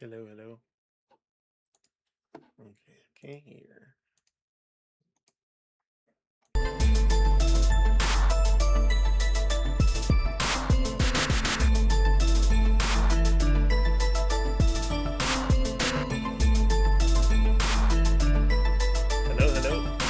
Hello, hello. Okay, here. Hello, hello.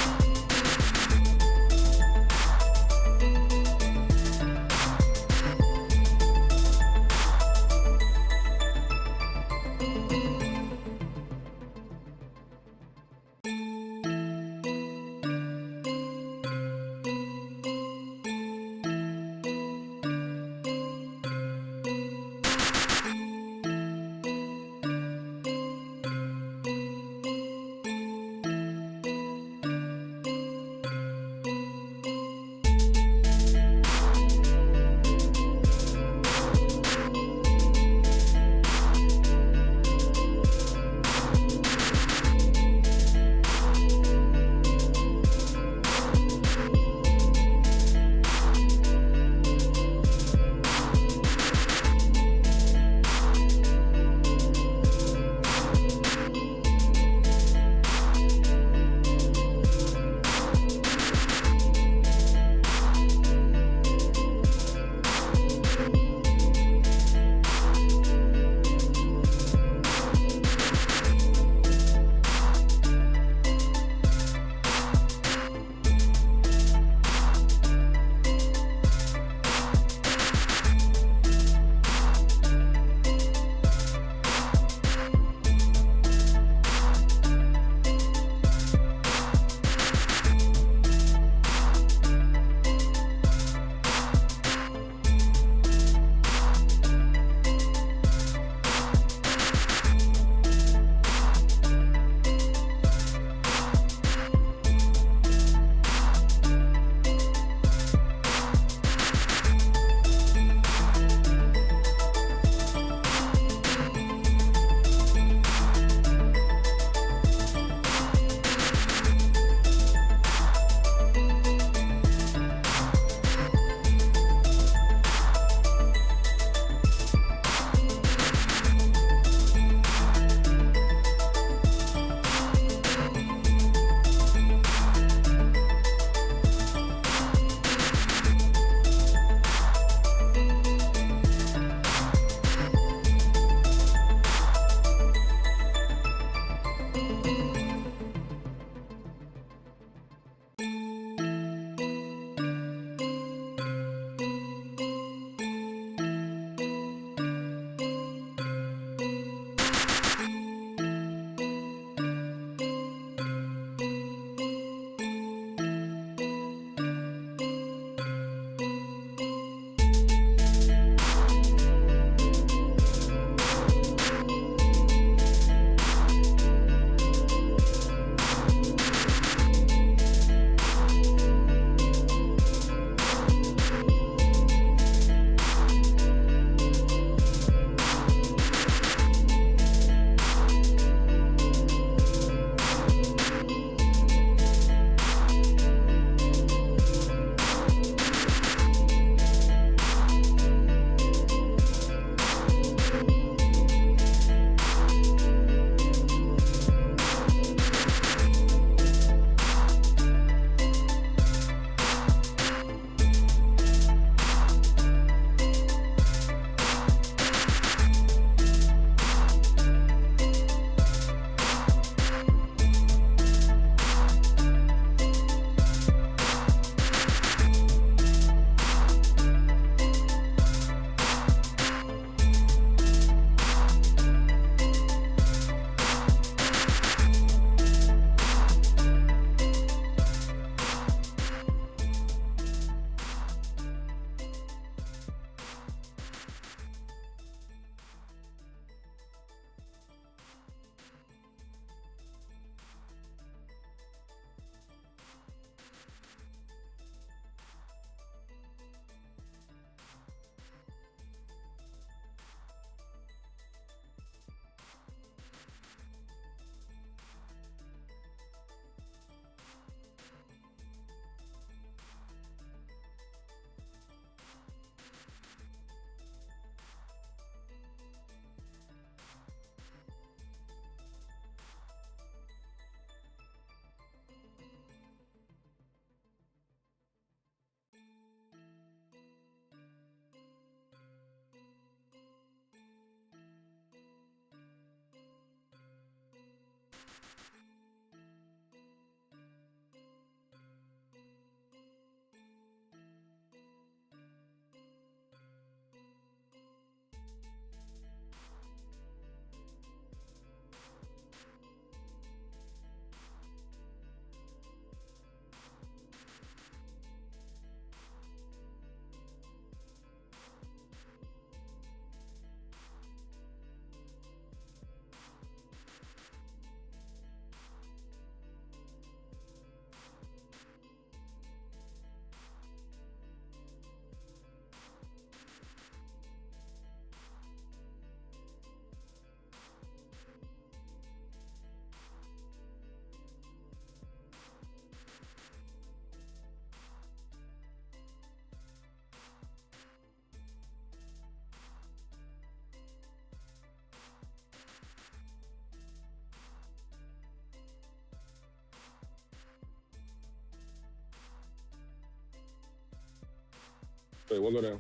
Wait, we'll go down.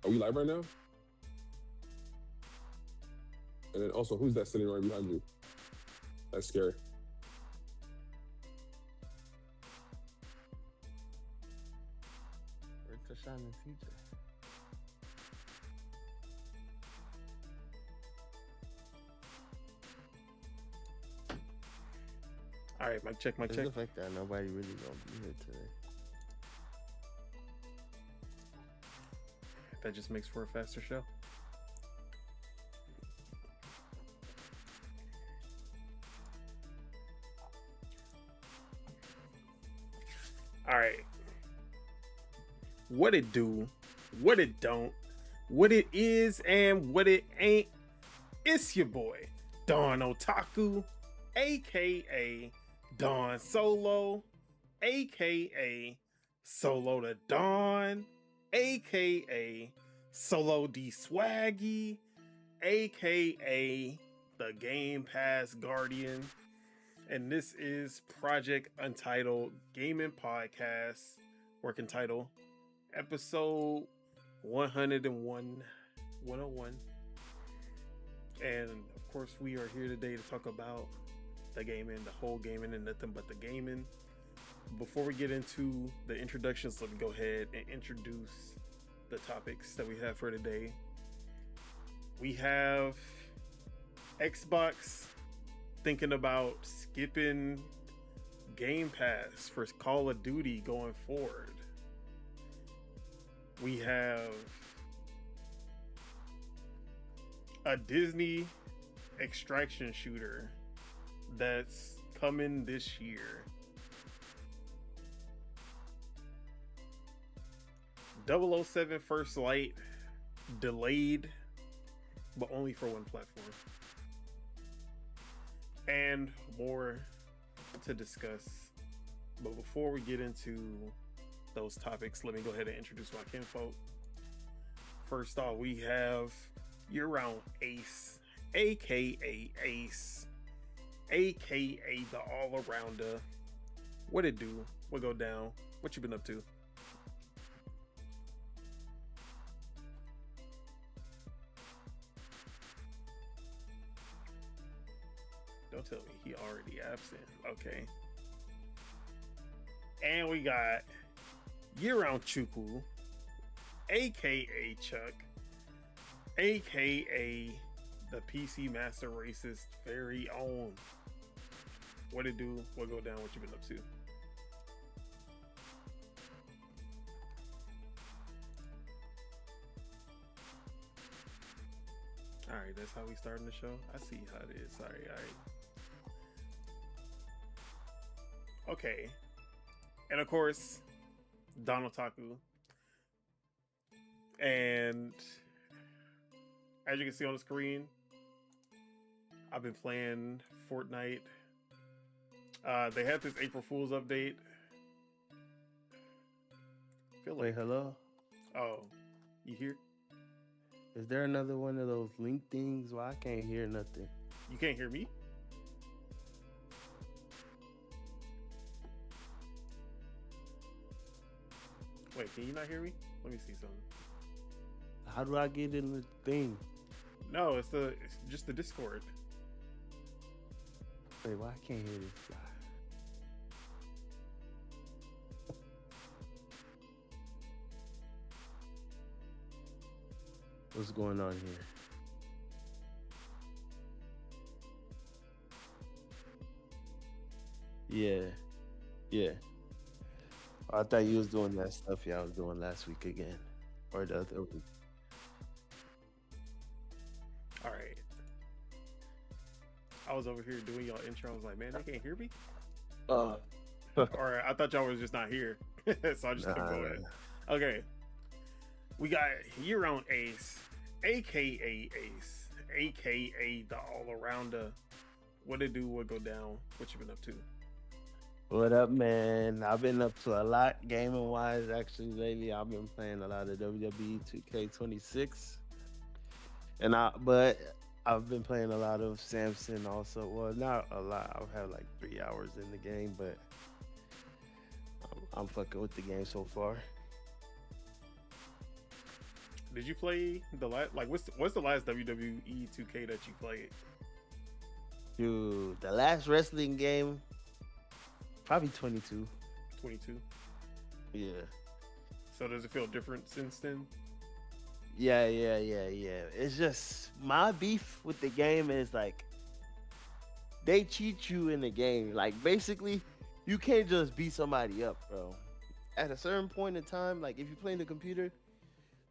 Are we live right now? And then also, who's that sitting right behind you? That's scary. Where's Tashawn and CJ? All right, mic check, mic It's check. the fact that nobody really gonna be here today. That just makes for a faster show. All right. What it do, what it don't, what it is, and what it ain't. It's your boy, Don Otaku, aka Don Solo, aka Solo the Don, aka Solo D Swaggy, aka the Game Pass Guardian. And this is Project Untitled Gaming Podcast, working title, episode 101. And of course, we are here today to talk about the gaming, the whole gaming, and nothing but the gaming. Before we get into the introductions, let me go ahead and introduce the topics that we have for today. We have Xbox thinking about skipping Game Pass for Call of Duty going forward. We have a Disney extraction shooter that's coming this year. 007 First Light delayed, but only for one platform. And more to discuss. But before we get into those topics, let me go ahead and introduce my kinfolk. First off, we have year-round Ace, aka Ace, aka the all-arounder. What it do? What go down? What you been up to? Don't tell me he already absent. Okay. And we got year-round Chuku, aka Chuck, aka the PC Master Racist very own. What it do? What go down? What you been up to? All right, that's how we starting the show. I see how it is. Sorry, all right. Okay, and of course, Don Otaku. And as you can see on the screen, I've been playing Fortnite. They had this April Fool's update. Wait, hello? Oh, you hear? Is there another one of those link things? Well, I can't hear nothing. You can't hear me? Wait, can you not hear me? Let me see something. How do I get in the thing? No, it's just the Discord. Wait, why I can't hear this guy? What's going on here? Yeah. I thought you was doing that stuff y'all was doing last week again. Or the other week. All right. I was over here doing y'all intro. I was like, man, they can't hear me? Or I thought y'all was just not here. So I just kept going. Okay. We got year-round Ace, aka Ace, aka the all-arounder. What it do, what go down, what you been up to? What up, man? I've been up to a lot gaming wise actually lately. I've been playing a lot of WWE 2K26. But I've been playing a lot of Samson also. Well, not a lot. I've had like 3 hours in the game, but I'm fucking with the game so far. Did you play the last? Like, what's the last WWE 2K that you played? Dude, the last wrestling game, probably 22. 22. Yeah. So does it feel different since then? Yeah. It's just my beef with the game is like they cheat you in the game. Like basically, you can't just beat somebody up, bro. At a certain point in time, like if you're playing the computer,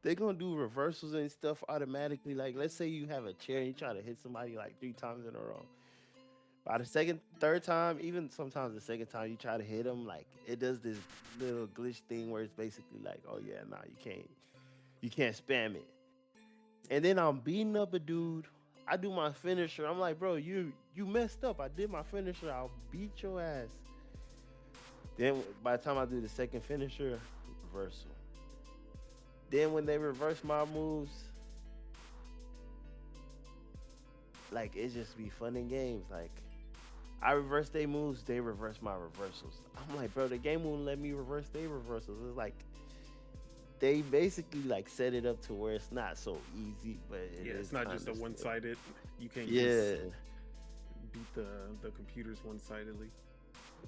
they're gonna do reversals and stuff automatically. Like let's say you have a chair and you try to hit somebody like 3 times in a row. By the third time, even sometimes the second time you try to hit them, like it does this little glitch thing where it's basically like, oh yeah, nah, you can't spam it. And then I'm beating up a dude. I do my finisher. I'm like, bro, you messed up. I did my finisher. I'll beat your ass. Then by the time I do the second finisher, reversal. Then when they reverse my moves, like it just be fun in games. Like I reverse their moves, they reverse my reversals. I'm like, bro, the game won't let me reverse their reversals. It's like they basically like set it up to where it's not so easy, but it's not just a one-sided. You can't just beat the computers one-sidedly.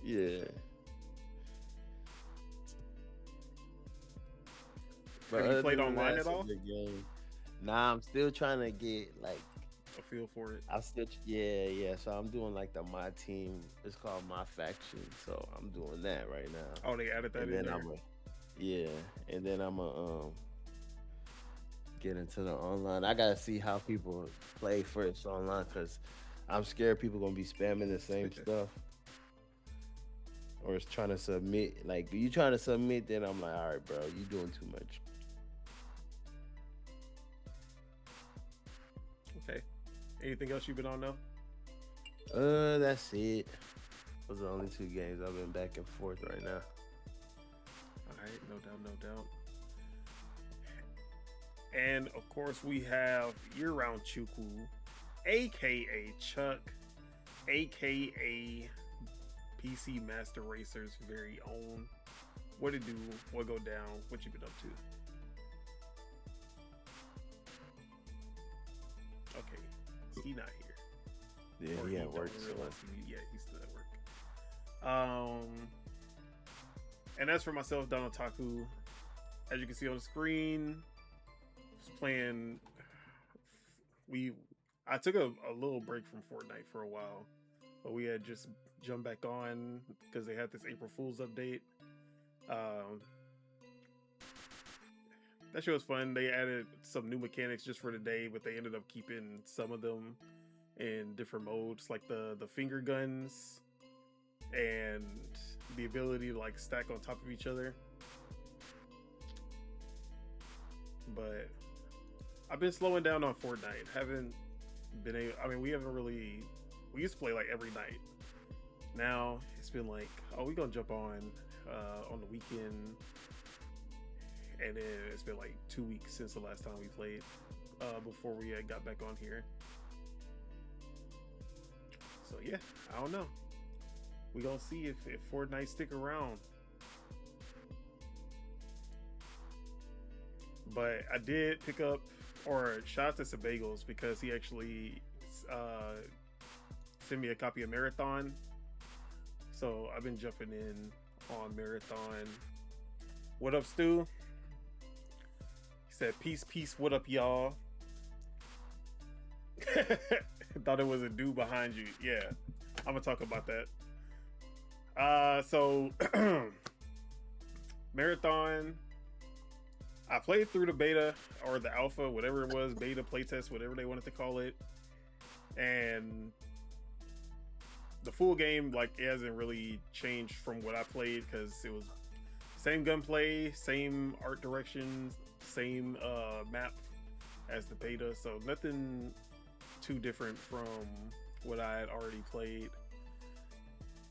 Yeah. Have you played online at all? Nah, I'm still trying to get like a feel for it. I'm still yeah. So I'm doing like my team. It's called my faction. So I'm doing that right now. Oh, they added that in there. And then I'm gonna get into the online. I gotta see how people play first online because I'm scared people gonna be spamming the same stuff. Or it's trying to submit. Like you trying to submit, then I'm like, all right, bro, you doing too much. Okay. Anything else you've been on now? That's it. Those are the only 2 games I've been back and forth right now. Alright, no doubt. And of course we have Year-Round Chuku, aka Chuck, aka PC Master Racer's very own. What it do? What go down? What you been up to? Okay, he not here. Yeah, he at work. He's still at work. And as for myself, Donald Taku, as you can see on the screen, was playing. I took a little break from Fortnite for a while, but we had just jumped back on because they had this April Fool's update. That shit was fun. They added some new mechanics just for the day, but they ended up keeping some of them in different modes, like the finger guns and the ability to like stack on top of each other. But I've been slowing down on Fortnite. Haven't been able. I mean, we used to play like every night. Now it's been like, oh, we're gonna jump on the weekend. And then it's been like 2 weeks since the last time we played, before we got back on here. So yeah, I don't know. We gonna see if Fortnite stick around. But I did pick up, or shout out to Sabagos because he actually sent me a copy of Marathon. So I've been jumping in on Marathon. What up, Stu? He said, peace, what up, y'all? Thought it was a dude behind you. Yeah, I'm gonna talk about that. So Marathon, I played through the beta or the alpha, whatever it was, beta, playtest, whatever they wanted to call it. And the full game, like, it hasn't really changed from what I played because it was same gunplay, same art directions, same map as the beta. So nothing too different from what I had already played.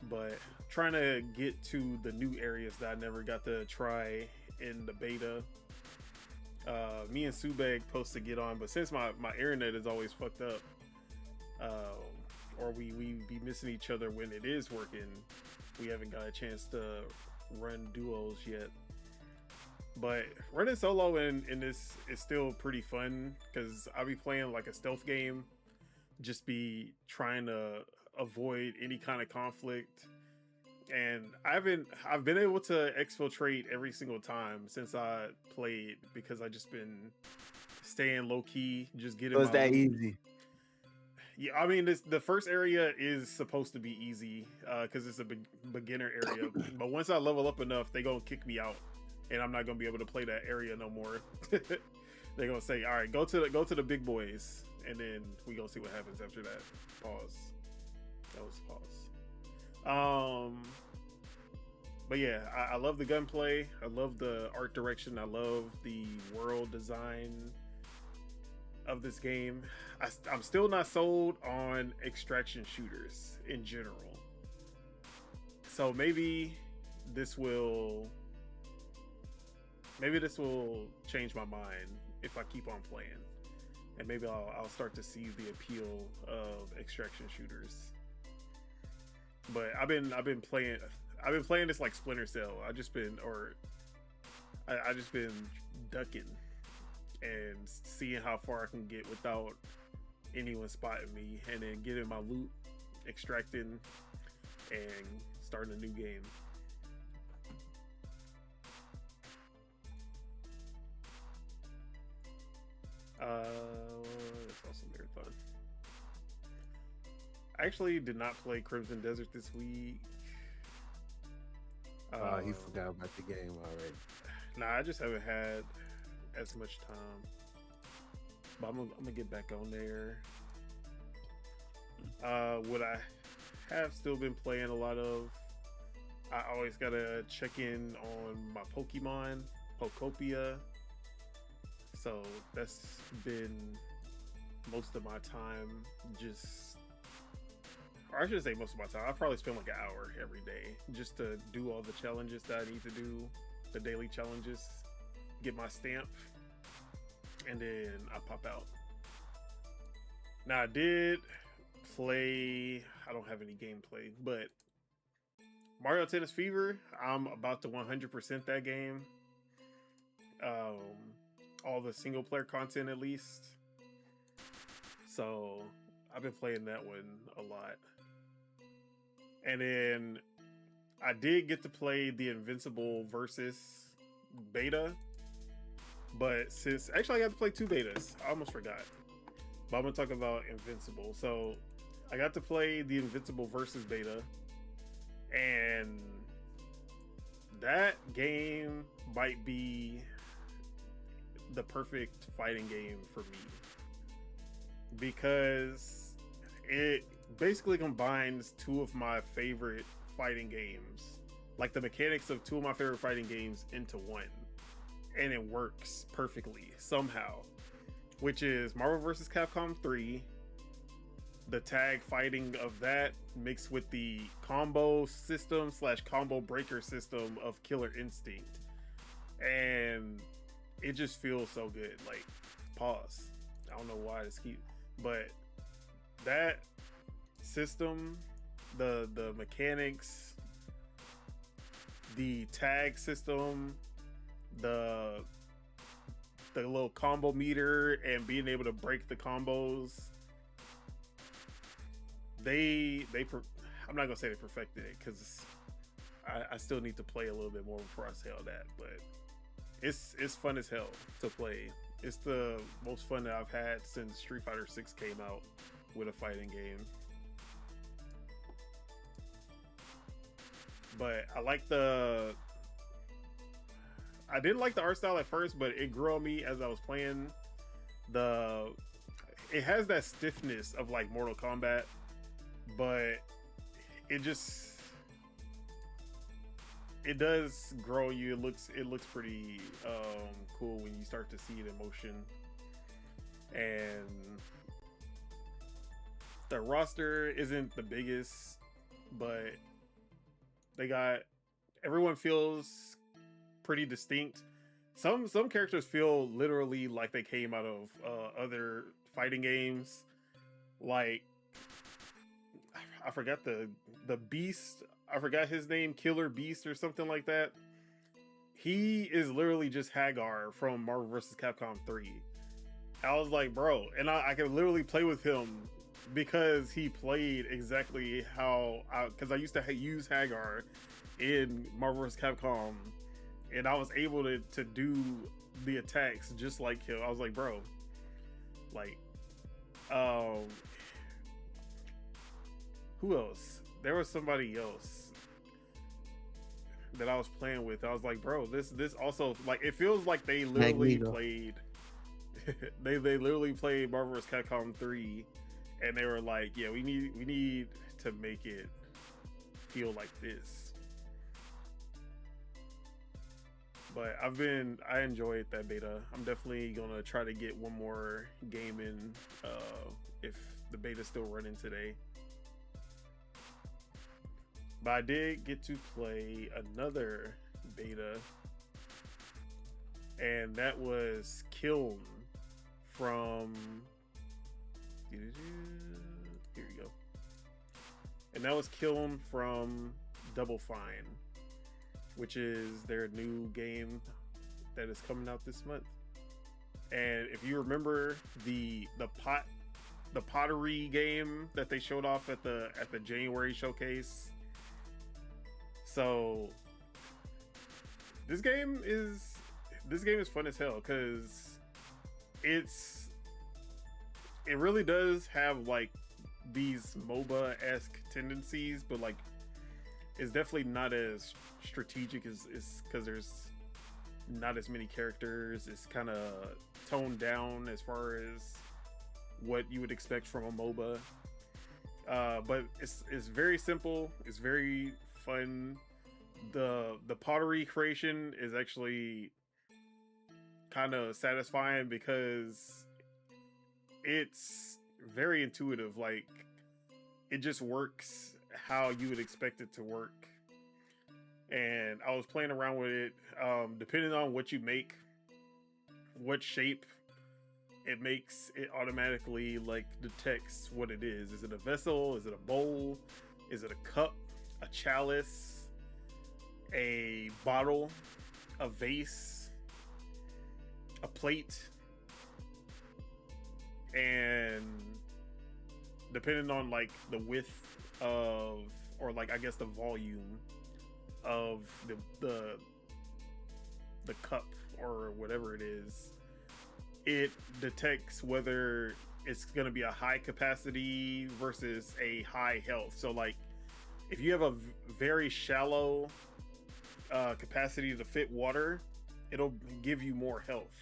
But trying to get to the new areas that I never got to try in the beta. Me and Subeg supposed to get on, but since my internet is always fucked up, or we be missing each other when it is working, we haven't got a chance to run duos yet. But running solo in this is still pretty fun because I'll be playing like a stealth game, just be trying to avoid any kind of conflict. And I've been able to exfiltrate every single time since I played because I just been staying low key, just getting. Was that loot. easy? Yeah, I mean, the first area is supposed to be easy because it's a beginner area. But once I level up enough, they gonna kick me out, and I'm not gonna be able to play that area no more. They're gonna say, "All right, go to the big boys," and then we gonna see what happens after that. Pause. That was pause. But yeah, I love the gunplay. I love the art direction. I love the world design of this game. I'm still not sold on extraction shooters in general. So maybe this will change my mind if I keep on playing. And maybe I'll start to see the appeal of extraction shooters. But I've been playing this like Splinter Cell. I just been ducking and seeing how far I can get without anyone spotting me, and then getting my loot, extracting, and starting a new game. That's also marathon. I actually did not play Crimson Desert this week. He forgot about the game already. Nah, I just haven't had as much time. But I'm gonna get back on there. What I have still been playing a lot of, I always gotta check in on my Pokemon, Pokopia. So that's been most of my time, or I should say most of my time. I probably spend like an hour every day just to do all the challenges that I need to do, the daily challenges, get my stamp, and then I pop out. Now I did play, I don't have any gameplay, but Mario Tennis Fever, I'm about to 100% that game. All the single player content at least. So I've been playing that one a lot. And then I did get to play the Invincible versus beta. But actually I got to play 2 betas. I almost forgot. But I'm going to talk about Invincible. So I got to play the Invincible versus beta. And that game might be the perfect fighting game for me. Because it basically combines 2 of my favorite fighting games. Like the mechanics of 2 of my favorite fighting games into one. And it works perfectly somehow, which is Marvel vs. Capcom 3, the tag fighting of that mixed with the combo system / combo breaker system of Killer Instinct, and it just feels so good. Like, pause. I don't know why this but that system, the mechanics, the tag system, the little combo meter, and being able to break the combos, I'm not gonna say they perfected it because I still need to play a little bit more before I say all that, but it's fun as hell to play. It's the most fun that I've had since Street Fighter 6 came out with a fighting game. But I didn't like the art style at first, but it grew on me as I was playing. It has that stiffness of like Mortal Kombat, but it does grow you. It looks pretty cool when you start to see it in motion. And the roster isn't the biggest, but everyone feels pretty distinct. Some characters feel literally like they came out of other fighting games. Like, I forgot the Beast. I forgot his name, Killer Beast or something like that. He is literally just Hagar from Marvel vs. Capcom 3. I was like, bro, and I could literally play with him because he played exactly how, because I used to use Hagar in Marvel vs. Capcom, and I was able to do the attacks just like him. I was like, bro, like, who else? There was somebody else that I was playing with. I was like, bro, this also, like, it feels like they literally played they literally played Marvel vs. Capcom 3, and they were like, yeah, we need to make it feel like this. But I enjoyed that beta. I'm definitely gonna try to get one more game in if the beta's still running today. But I did get to play another beta, and that was Kiln from, here you go. And that was Kiln from Double Fine, which is their new game that is coming out this month. And if you remember the pottery game that they showed off at the January showcase, so this game is fun as hell, because it really does have like these MOBA-esque tendencies, but like it's definitely not as strategic as because there's not as many characters. It's kind of toned down as far as what you would expect from a MOBA, but it's very simple. It's very fun. The pottery creation is actually kind of satisfying because it's very intuitive. Like, it just works how you would expect it to work. And I was playing around with it. Depending on what you make, what shape it makes, it automatically like detects what it is. Is it a vessel? Is it a bowl? Is it a cup? A chalice? A bottle? A vase? A plate? And depending on like the width of, or like I guess the volume of the cup or whatever it is, it detects whether it's going to be a high capacity versus a high health. So like if you have a very shallow capacity to fit water, it'll give you more health.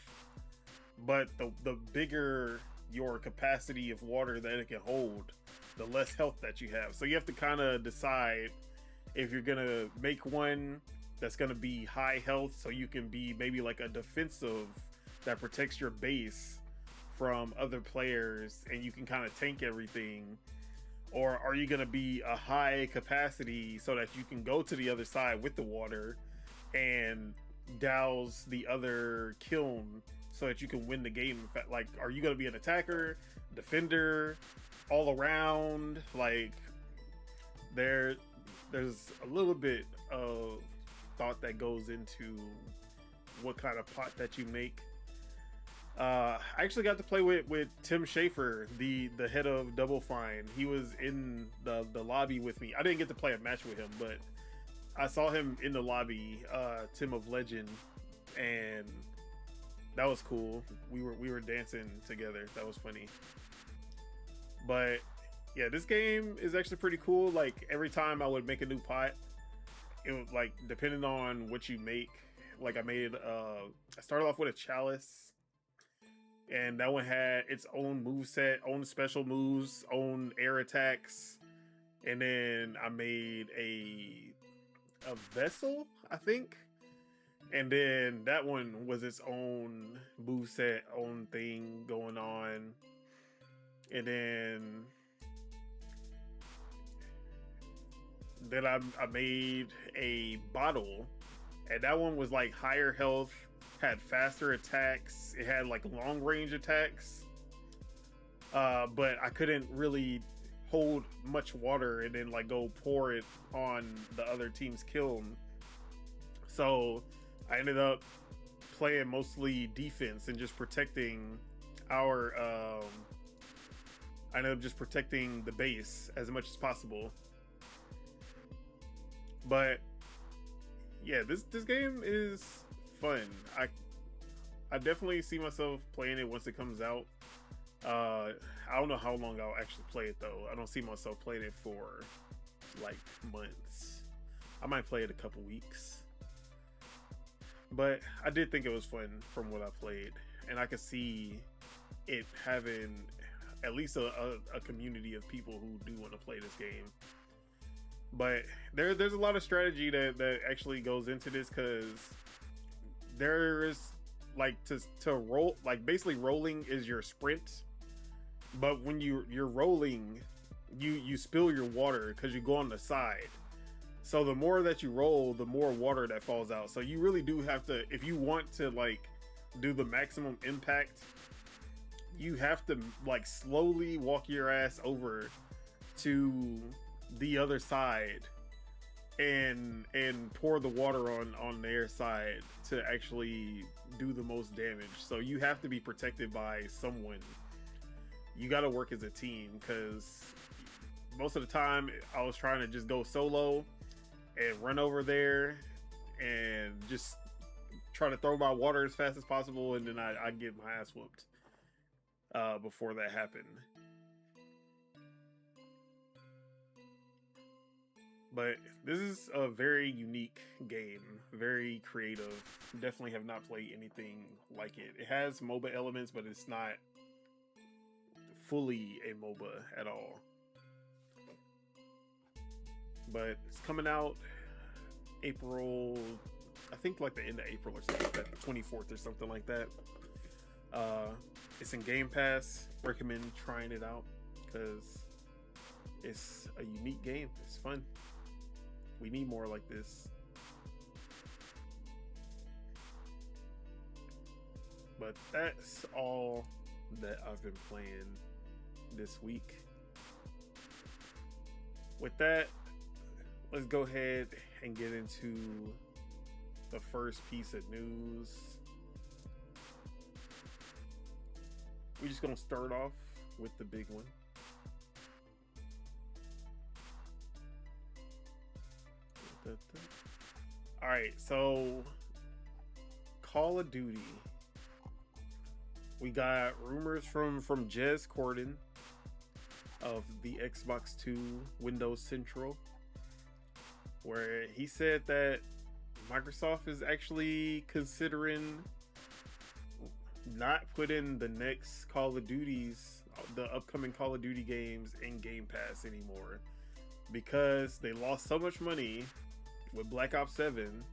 But the bigger your capacity of water that it can hold, the less health that you have. So you have to kind of decide if you're gonna make one that's gonna be high health, so you can be maybe like a defensive that protects your base from other players and you can kind of tank everything, or are you gonna be a high capacity so that you can go to the other side with the water and douse the other kiln so that you can win the game? In fact, like, are you gonna be an attacker, defender, all around? Like, there's a little bit of thought that goes into what kind of pot that you make. I actually got to play with Tim Schafer, the head of Double Fine. He was in the lobby with me. I didn't get to play a match with him, but I saw him in the lobby, Tim of Legend, and that was cool. We were dancing together. That was funny. But yeah, this game is actually pretty cool. Like, every time I would make a new pot, it was like, depending on what you make, like I started off with a chalice, and that one had its own moveset, own special moves, own air attacks. And then I made a vessel, I think. And then that one was its own moveset, own thing going on. And then I made a bottle, and that one was like higher health, had faster attacks, it had like long range attacks, but I couldn't really hold much water and then like go pour it on the other team's kiln. So I ended up playing mostly defense and just protecting our I ended up just protecting the base as much as possible. But yeah, this game is fun. I definitely see myself playing it once it comes out. I don't know how long I'll actually play it though. I don't see myself playing it for like months. I might play it a couple weeks. But I did think it was fun from what I played, and I could see it having at least a community of people who do want to play this game. But there's a lot of strategy that actually goes into this, because there is like to roll, like basically rolling is your sprint, but when you're rolling, you spill your water because you go on the side. So the more that you roll, the more water that falls out. So you really do have to, if you want to like do the maximum impact, you have to like slowly walk your ass over to the other side and pour the water on their side to actually do the most damage. So you have to be protected by someone. You got to work as a team, because most of the time I was trying to just go solo and run over there and just try to throw my water as fast as possible, and then I get my ass whooped before that happened. But this is a very unique game, very creative. Definitely have not played anything like it. It has MOBA elements, but it's not fully a MOBA at all. But it's coming out April, I think like the end of April or something like that, 24th or something like that. It's in Game Pass. Recommend trying it out because it's a unique game. It's fun. We need more like this. But that's all that I've been playing this week. With that, let's go ahead and get into the first piece of news. We're just gonna start off with the big one. All right, so Call of Duty. We got rumors from Jez Corden of the Xbox 2 Windows Central, where he said that Microsoft is actually considering not putting the next Call of Duties, the upcoming Call of Duty games, in Game Pass anymore, because they lost so much money with Black Ops 7.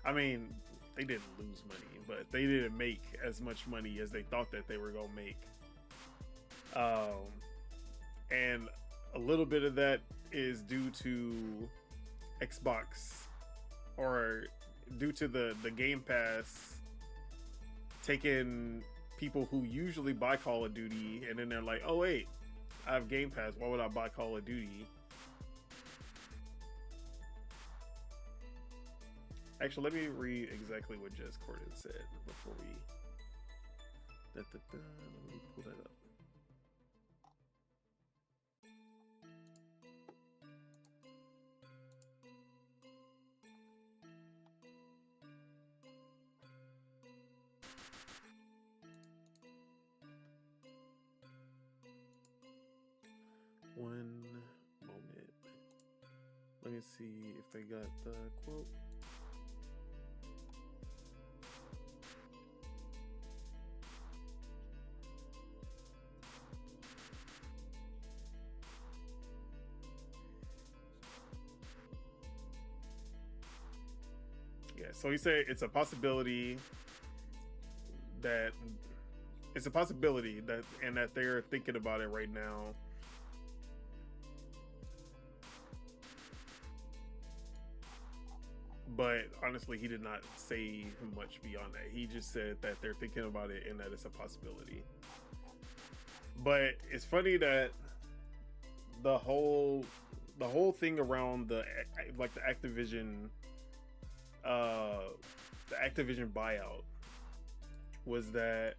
I mean, they didn't lose money, but they didn't make as much money as they thought that they were gonna make. And a little bit of that is due to Xbox, or due to the Game Pass taking people who usually buy Call of Duty, and then they're like, oh wait, I have Game Pass, why would I buy Call of Duty? Actually, let me read exactly what Jez Corden said before we... Let me pull that up. One moment. Let me see if they got the quote. Yeah, so he said it's a possibility that and that they're thinking about it right now. But honestly, he did not say much beyond that. He just said that they're thinking about it and that it's a possibility. But it's funny that the whole thing around the Activision the Activision buyout was that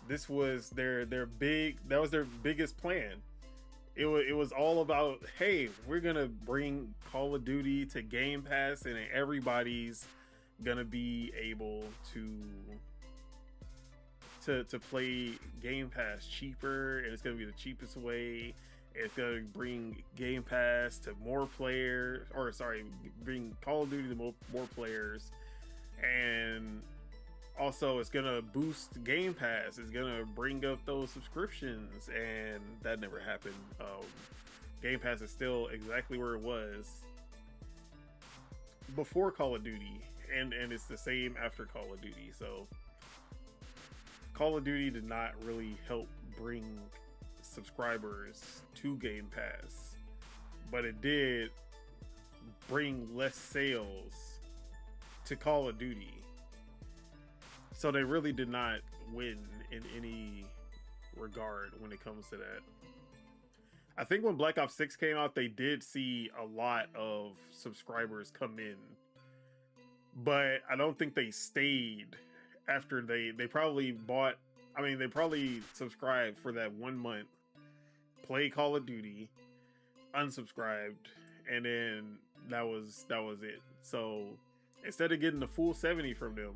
this was their biggest plan. It was all about, hey, we're gonna bring Call of Duty to Game Pass, and everybody's gonna be able to play Game Pass cheaper, and it's gonna be the cheapest way. It's gonna bring Game Pass to more players, or sorry, bring Call of Duty to more players, and also it's gonna boost Game Pass. It's gonna bring up those subscriptions, and that never happened. Game Pass is still exactly where it was before Call of Duty, and it's the same after Call of Duty. So Call of Duty did not really help bring subscribers to Game Pass, but it did bring less sales to Call of Duty. So they really did not win in any regard when it comes to that. I think when Black Ops 6 came out, they did see a lot of subscribers come in, but I don't think they stayed after they probably bought. I mean, they probably subscribed for that 1 month, play Call of Duty, unsubscribed, and then that was it. So instead of getting the full 70 from them,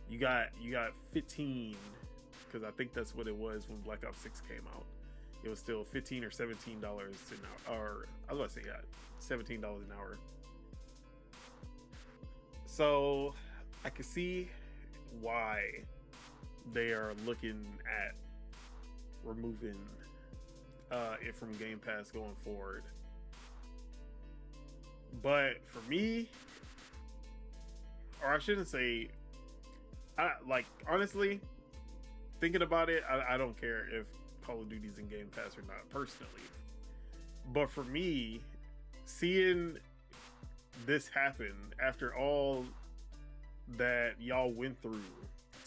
you got 15, because I think that's what it was when Black Ops 6 came out. It was still $15 or $17 an hour, or I was about to say, yeah, $17 an hour. So I can see why they are looking at removing it from Game Pass going forward. But for me, or I shouldn't say, honestly, thinking about it, I don't care if Call of Duty's in Game Pass or not, personally. But for me, seeing this happen after all that y'all went through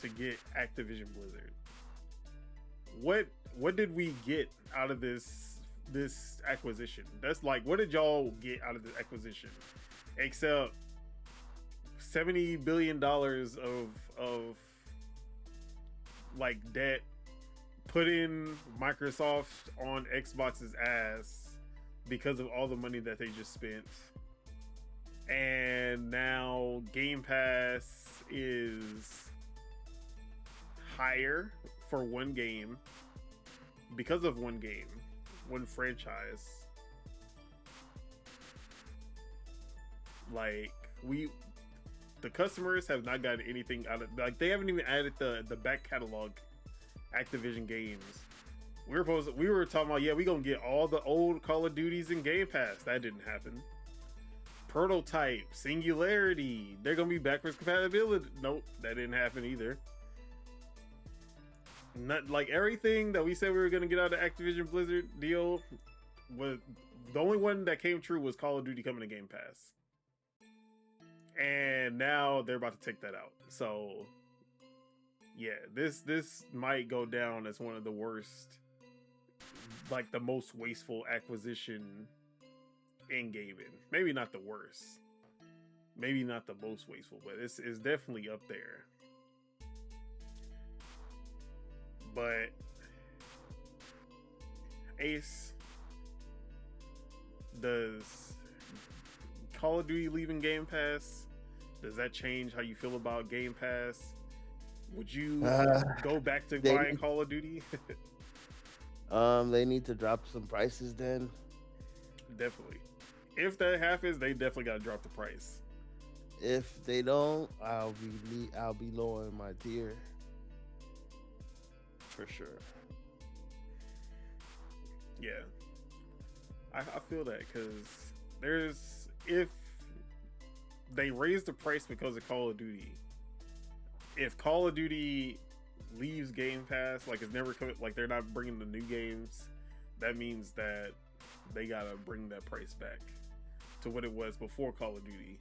to get Activision Blizzard, what did we get out of this acquisition? That's like, what did y'all get out of this acquisition except $70 billion of like debt, putting Microsoft on Xbox's ass because of all the money that they just spent? And now Game Pass is higher for one game, because of one game, one franchise. Like, the customers have not gotten anything out of, like, they haven't even added the back catalog Activision games. We were talking about, yeah, we gonna get all the old Call of Duties in Game Pass. That didn't happen. Prototype, Singularity, they're gonna be backwards compatibility. Nope, that didn't happen either. Not like everything that we said we were gonna get out of Activision Blizzard deal was, the only one that came true was Call of Duty coming to Game Pass. And now they're about to take that out. So yeah, this might go down as one of the worst, like the most wasteful acquisition in gaming. Maybe not the worst, maybe not the most wasteful, but it's definitely up there. But Ace, does Call of Duty leaving Game Pass, does that change how you feel about Game Pass? Would you go back to buying Call of Duty? They need to drop some prices then. Definitely. If that happens, they definitely got to drop the price. If they don't, I'll be lowering my tier for sure. Yeah, I feel that, because if they raise the price because of Call of Duty, if Call of Duty leaves Game Pass, like it's never coming, like they're not bringing the new games, that means that they gotta bring that price back to what it was before Call of Duty.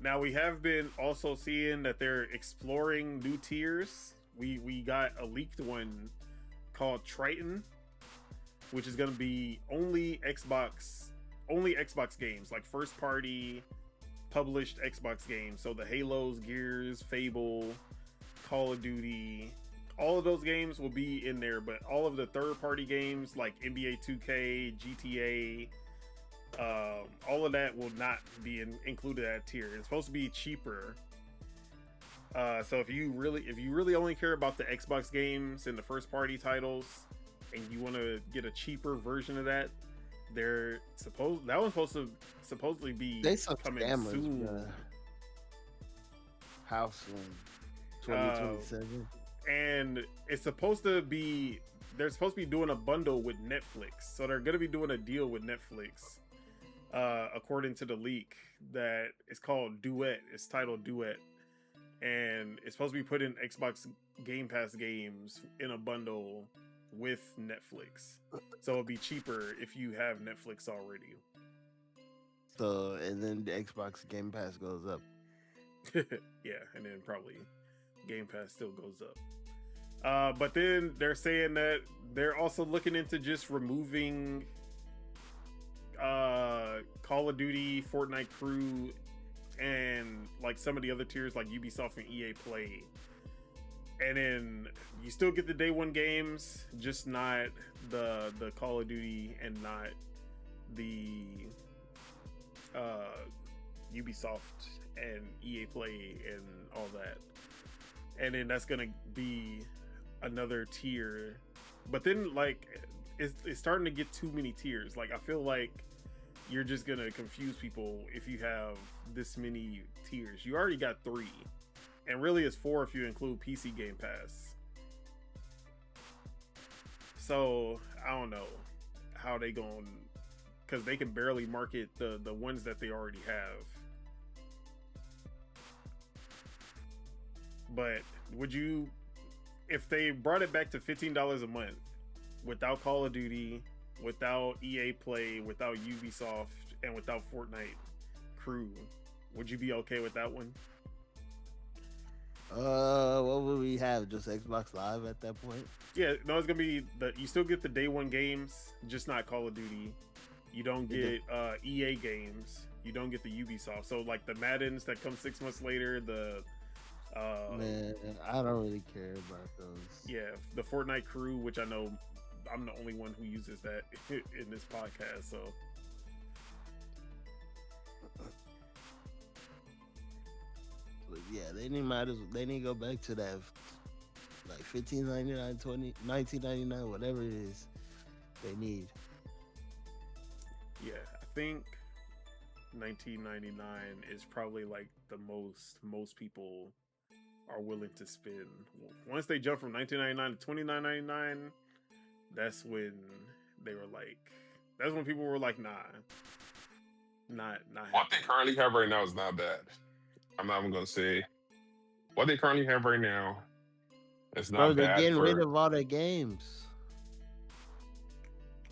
Now, we have been also seeing that they're exploring new tiers. We got a leaked one called Triton, which is going to be only Xbox games, like first party published Xbox games. So the Halos, Gears, Fable, Call of Duty, all of those games will be in there, but all of the third party games like NBA 2K, GTA, all of that will not be included at tier. It's supposed to be cheaper. So if you really only care about the Xbox games and the first party titles, and you want to get a cheaper version of that, that one's supposed to supposedly be coming soon. Bro. How soon? 2027. And it's supposed to be. They're supposed to be doing a bundle with Netflix, so they're going to be doing a deal with Netflix, according to the leak. That it's called Duet. It's titled Duet, and it's supposed to be putting Xbox Game Pass games in a bundle with Netflix, so it'll be cheaper if you have Netflix already. So, and then the Xbox Game Pass goes up. Yeah, and then probably Game Pass still goes up. But then they're saying that they're also looking into just removing Call of Duty, Fortnite Crew, and like some of the other tiers like Ubisoft and EA Play. And then you still get the day one games, just not the Call of Duty and not the Ubisoft and EA Play and all that. And then that's gonna be another tier. But then like it's starting to get too many tiers. Like I feel like you're just gonna confuse people if you have this many tiers. You already got 3. And really it's 4 if you include PC Game Pass. So I don't know how they going, because they can barely market the ones that they already have. But would you, if they brought it back to $15 a month without Call of Duty, without EA Play, without Ubisoft, and without Fortnite Crew, would you be okay with that one? What would we have? Just Xbox Live at that point? Yeah, no, it's gonna be you still get the day one games, just not Call of Duty. You don't get EA games. You don't get the Ubisoft. So like the Maddens that come 6 months later, man, I don't really care about those. Yeah, the Fortnite Crew, which I know I'm the only one who uses that in this podcast. So yeah, they need to go back to that like $15.99, $19.99, whatever it is they need. Yeah, I think $19.99 is probably like the most people are willing to spend. Once they jump from $19.99 to $29.99, that's when they were like, that's when people were like, nah, not what they currently have right now is not bad. I'm not even gonna say what they currently have right now. It's not bad. They're getting rid of all their games.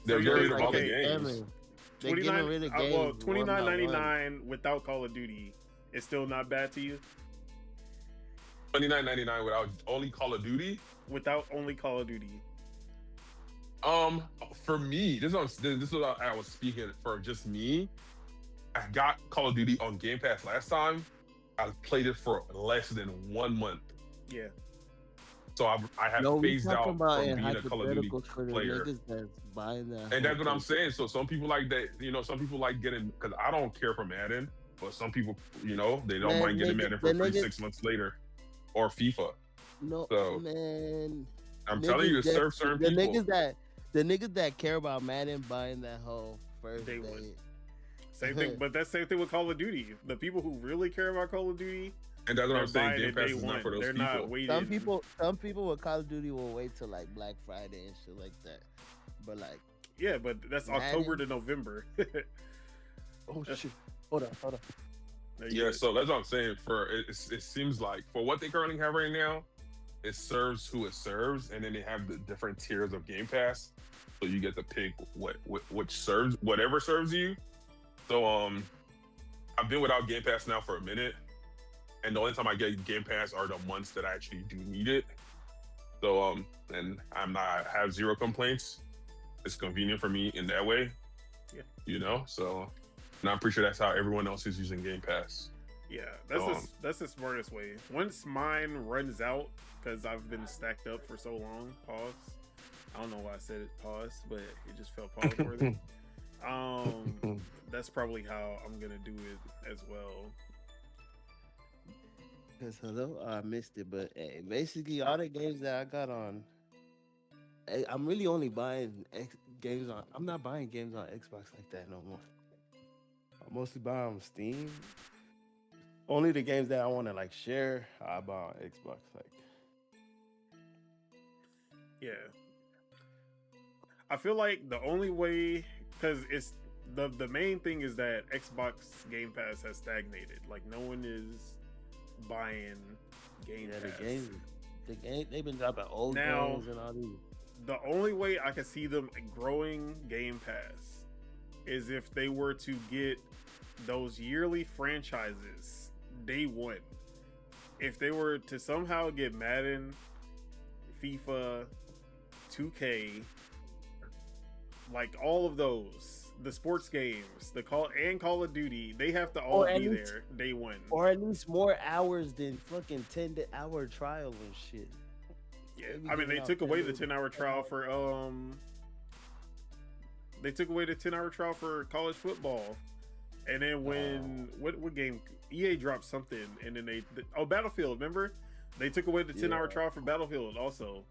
They're getting rid of all the games. They're getting rid of games. Well, $29.99 without Call of Duty is still not bad to you. $29.99 without only Call of Duty. Without only Call of Duty. For me, this is what I was speaking for. Just me, I got Call of Duty on Game Pass last time. I played it for less than 1 month. Yeah. So I have phased out from being a Call of Duty player. And that's what I'm saying. So some people like that, some people like getting, because I don't care for Madden, but some people, they don't mind getting Madden for free 6 months later, or FIFA. No, so, man. I'm telling you, it serves certain people. The niggas that care about Madden buying that whole first day. Same thing, but that's the same thing with Call of Duty. The people who really care about Call of Duty, and that's what I'm saying. Game Pass is not for those They're people. Not waiting. Some people with Call of Duty will wait till like Black Friday and shit like that. But like, yeah, but that's Madden? October to November. Oh shit! Hold on. Yeah, so that's what I'm saying. It seems like for what they currently have right now, it serves who it serves, and then they have the different tiers of Game Pass, so you get to pick which serves whatever serves you. So I've been without Game Pass now for a minute, and the only time I get Game Pass are the months that I actually do need it. So and I have zero complaints. it's convenient for me in that way. Yeah. You know, so and I'm pretty sure that's how everyone else is using Game Pass. Yeah, that's the smartest way. Once mine runs out, because I've been stacked up for so long. Pause. I don't know why I said it. Pause, but it just felt pause worthy. That's probably how I'm gonna do it as well. Cause hello, I missed it, but hey, basically all the games that I got on, I'm really only buying games on. I'm not buying games on Xbox like that no more. I mostly buy on Steam. Only the games that I want to like share, I buy on Xbox. Like, Yeah, I feel like the only way, because it's the main thing is that Xbox Game Pass has stagnated. Like no one is buying Game yeah, Pass. the game, they've been dropping old Now, games and all these. The only way I can see them growing Game Pass is if they were to get those yearly franchises day one. If they were to somehow get Madden, FIFA, 2K, like all of those, the sports games, the Call of Duty, they have to all be there day one. Or at least more hours than fucking 10-hour trial and shit. Yeah, I mean, they took away the 10-hour trial for they took away the 10-hour trial for college football. And then when what game EA dropped something, and then Battlefield, remember? They took away the 10-hour trial for Battlefield also.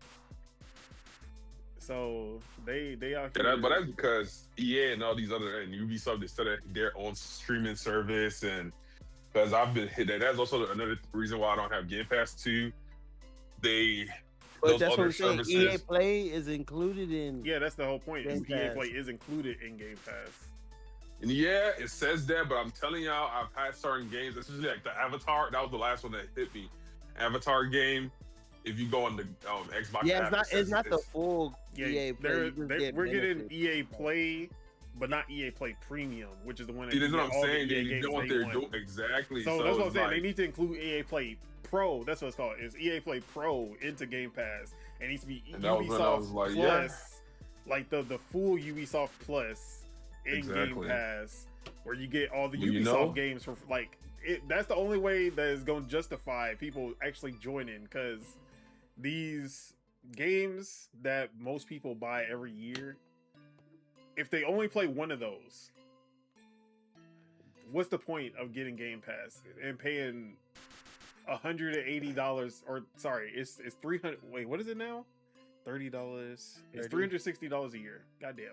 So they out here. But that's because EA and all these other and Ubisoft, they started their own streaming service, and because I've been hit that's also another reason why I don't have Game Pass too. But that's what I'm saying. EA Play is included in. Yeah, that's the whole point. EA Play is included in Game Pass. And yeah, it says that, but I'm telling y'all, I've had certain games, especially like the Avatar. That was the last one that hit me. Avatar game. If you go on the Xbox, yeah, app, it's not the full EA Play. We're getting EA Play, but not EA Play Premium, which is the one. That's what I'm saying. You know what they're doing exactly. So that's what I'm saying. They need to include EA Play Pro. That's what it's called. It's EA Play Pro into Game Pass. It needs to be Ubisoft Plus, like the full Ubisoft Plus in Game Pass, where you get all the Ubisoft games for like it. That's the only way that is going to justify people actually joining, because these games that most people buy every year, if they only play one of those, what's the point of getting Game Pass and paying $180? Or sorry, it's 300. Wait, what is it now? $30. It's $360 a year. Goddamn,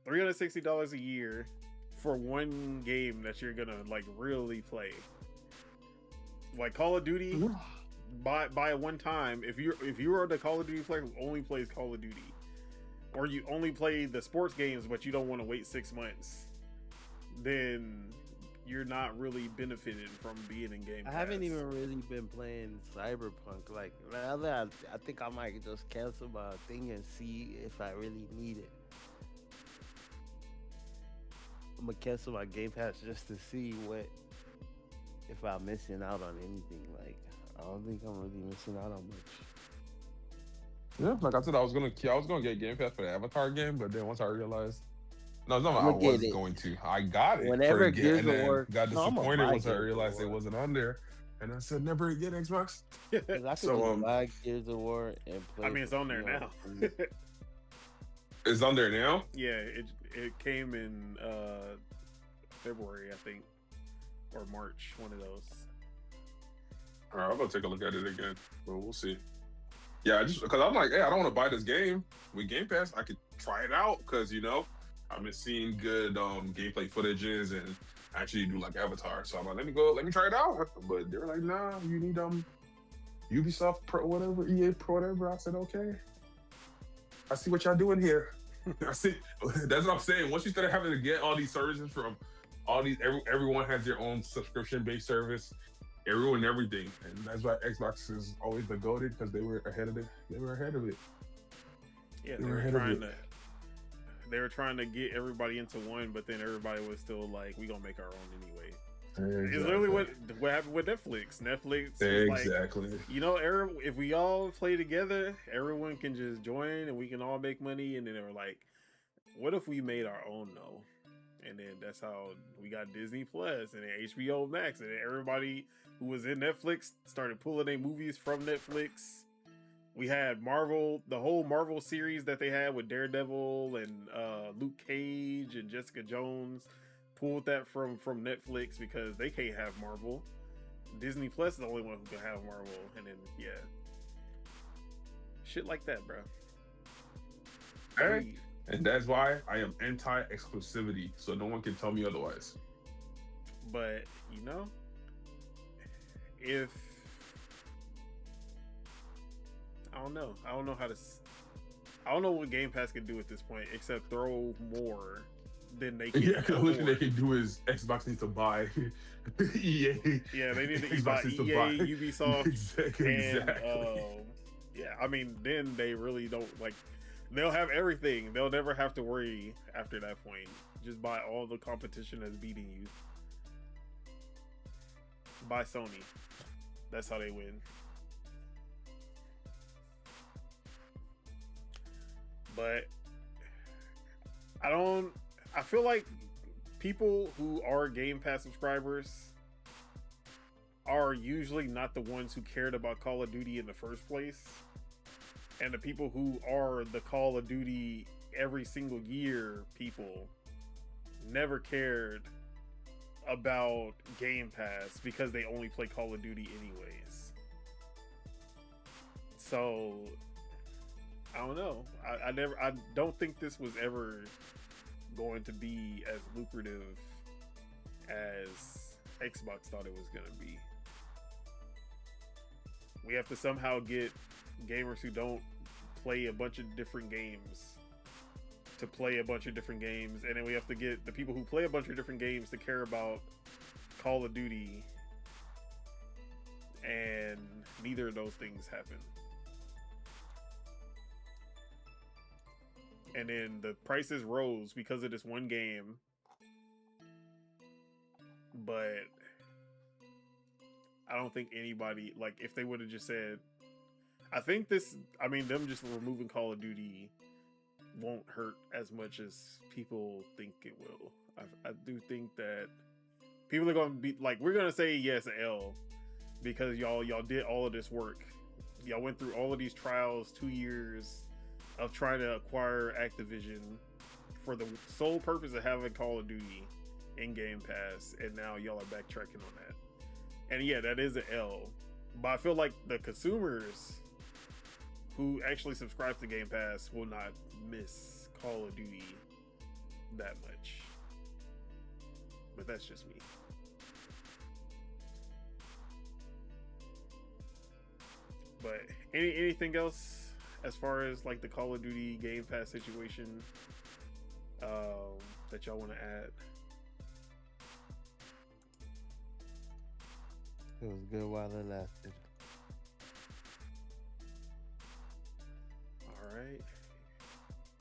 $360 a year for one game that you're gonna like really play. Like Call of Duty, buy it one time. If you are the Call of Duty player who only plays Call of Duty, or you only play the sports games but you don't want to wait 6 months, then you're not really benefiting from being in Game Pass. I haven't even really been playing Cyberpunk. Like rather, I think I might just cancel my thing and see if I really need it. I'm gonna cancel my Game Pass just to see if I'm missing out on anything. Like, I don't think I'm really missing out on much. Yeah, like I said, I was gonna get Game Pass for the Avatar game, but then once I realized, I got it. Whenever Gears of War, got disappointed once I realized it wasn't on there, and I said never again Xbox. I could buy Gears of War and play. I mean, it's on there now. It's on there now. Yeah, it came in February, I think, or March, one of those. All right, I'm gonna take a look at it again, but we'll see. Yeah, just because I'm like, hey, I don't want to buy this game with Game Pass. I could try it out because I've been seeing good gameplay footages and actually do like Avatar. So I'm like, let me try it out. But they were like, nah, you need Ubisoft Pro, whatever, EA Pro, whatever. I said, okay. I see what y'all doing here. I see. That's what I'm saying. Once you start having to get all these services from all these, everyone has their own subscription-based service. Everyone, everything, and that's why Xbox is always the goated, because they were ahead of it. They were ahead of it. Yeah, they were trying to get everybody into one, but then everybody was still like, "We gonna make our own anyway." Exactly. It's literally what happened with Netflix. Netflix, exactly. Like, if we all play together, everyone can just join and we can all make money. And then they were like, what if we made our own though? And then that's how we got Disney Plus and then HBO Max, and then everybody who was in Netflix started pulling their movies from Netflix. We had Marvel, the whole Marvel series that they had with Daredevil and Luke Cage and Jessica Jones, pulled that from Netflix because they can't have Marvel. Disney Plus is the only one who can have Marvel, and then shit like that, bro. Hey, and that's why I am anti-exclusivity, so no one can tell me otherwise. But you know, if I don't know how to. I don't know what Game Pass can do at this point, except throw more than they can. Yeah, the only thing they can do is Xbox needs to buy EA. Yeah, they need to Xbox buy needs to EA, buy. Ubisoft, Exactly. yeah. I mean, then they really don't like. They'll have everything. They'll never have to worry after that point. Just buy all the competition that's beating you. Buy Sony. That's how they win. But I feel like people who are Game Pass subscribers are usually not the ones who cared about Call of Duty in the first place. And the people who are the Call of Duty every single year people never cared about Game Pass because they only play Call of Duty anyways. So I don't know. I don't think this was ever going to be as lucrative as Xbox thought it was going to be. We have to somehow get gamers who don't play a bunch of different games to play a bunch of different games, and then we have to get the people who play a bunch of different games to care about Call of Duty, and neither of those things happen. And then the prices rose because of this one game, but I don't think anybody, like, if they would have just said, them just removing Call of Duty won't hurt as much as people think it will. I do think that people are going to be like, we're going to say yes, L, because y'all did all of this work. Y'all went through all of these trials, 2 years of trying to acquire Activision for the sole purpose of having Call of Duty in Game Pass, and now y'all are backtracking on that. And yeah, that is an L. But I feel like the consumers who actually subscribe to Game Pass will not miss Call of Duty that much. But that's just me. But anything else as far as like the Call of Duty Game Pass situation that y'all want to add? It was good while it lasted. All right.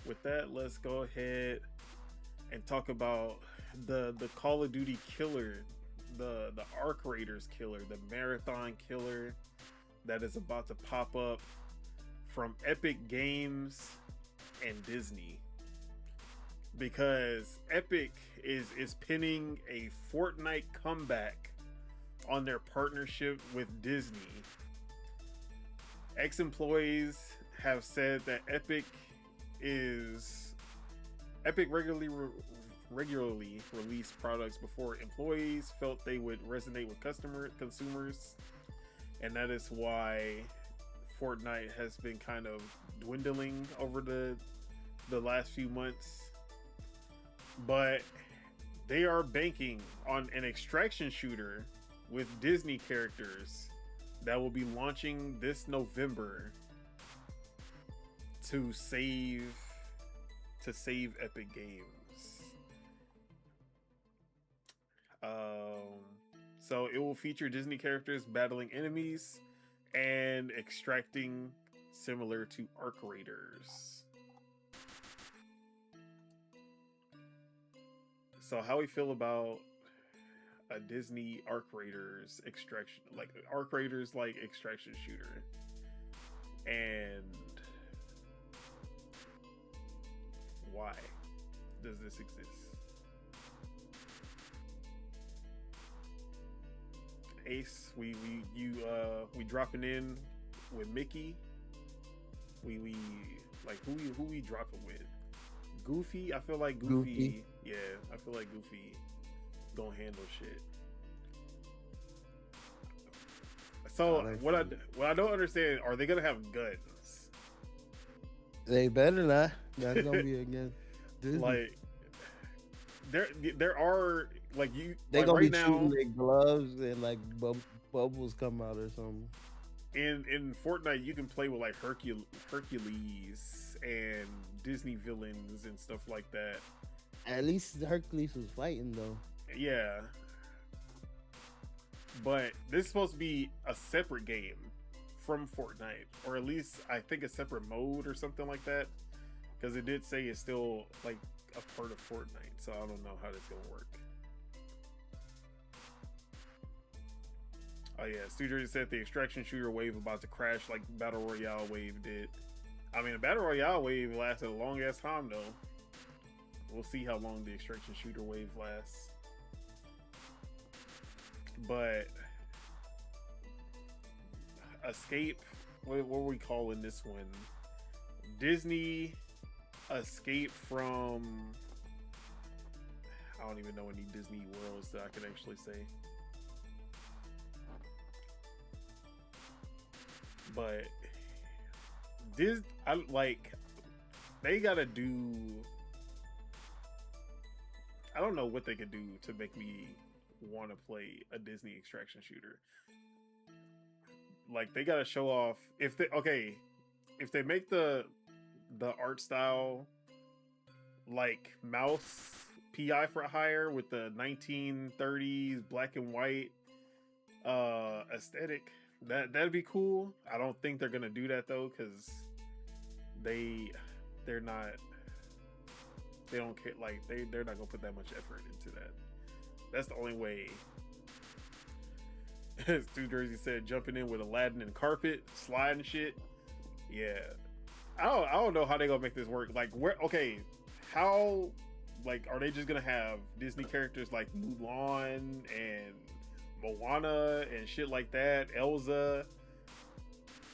With that, let's go ahead and talk about the Call of Duty killer, the Arc Raiders killer, the Marathon killer that is about to pop up from Epic Games and Disney. Because Epic is pinning a Fortnite comeback on their partnership with Disney. Ex-employees have said that Epic regularly release products before employees felt they would resonate with consumers, and that is why Fortnite has been kind of dwindling over the last few months. But they are banking on an extraction shooter with Disney characters that will be launching this November to save Epic Games. So it will feature Disney characters battling enemies and extracting, similar to Arc Raiders. So how we feel about a Disney Arc Raiders extraction, like Arc Raiders like extraction shooter, and why? does this exist? Ace, we dropping in with Mickey. We like who we dropping with? Goofy. I feel like Goofy. Yeah, I feel like Goofy gonna handle shit. So what I don't understand, are they gonna have guns? They better not. That's gonna be against Disney. Like there are like you. They like gonna right be now, shooting their gloves and like bubbles come out or something. in Fortnite, you can play with like Hercules and Disney villains and stuff like that. At least Hercules was fighting though. Yeah, but this is supposed to be a separate game from Fortnite, or at least I think a separate mode or something like that, because it did say it's still like a part of Fortnite, so I don't know how that's gonna work. Oh yeah, Studio said the extraction shooter wave about to crash like Battle Royale wave did. I mean, the Battle Royale wave lasted a long ass time though. We'll see how long the extraction shooter wave lasts. But Escape, what were we calling this one? Disney Escape from, I don't even know any Disney worlds that I can actually say. But they gotta do, I don't know what they could do to make me want to play a Disney extraction shooter. Like they gotta show off if they make the art style like Mouse PI for hire with the 1930s black and white aesthetic, that'd be cool. I don't think they're gonna do that though, because they don't care, like they're not gonna put that much effort into that. That's the only way. Stu Jersey said jumping in with Aladdin and carpet, sliding shit. Yeah. I don't know how they gonna make this work. Like how, like, are they just gonna have Disney characters like Mulan and Moana and shit like that? Elsa?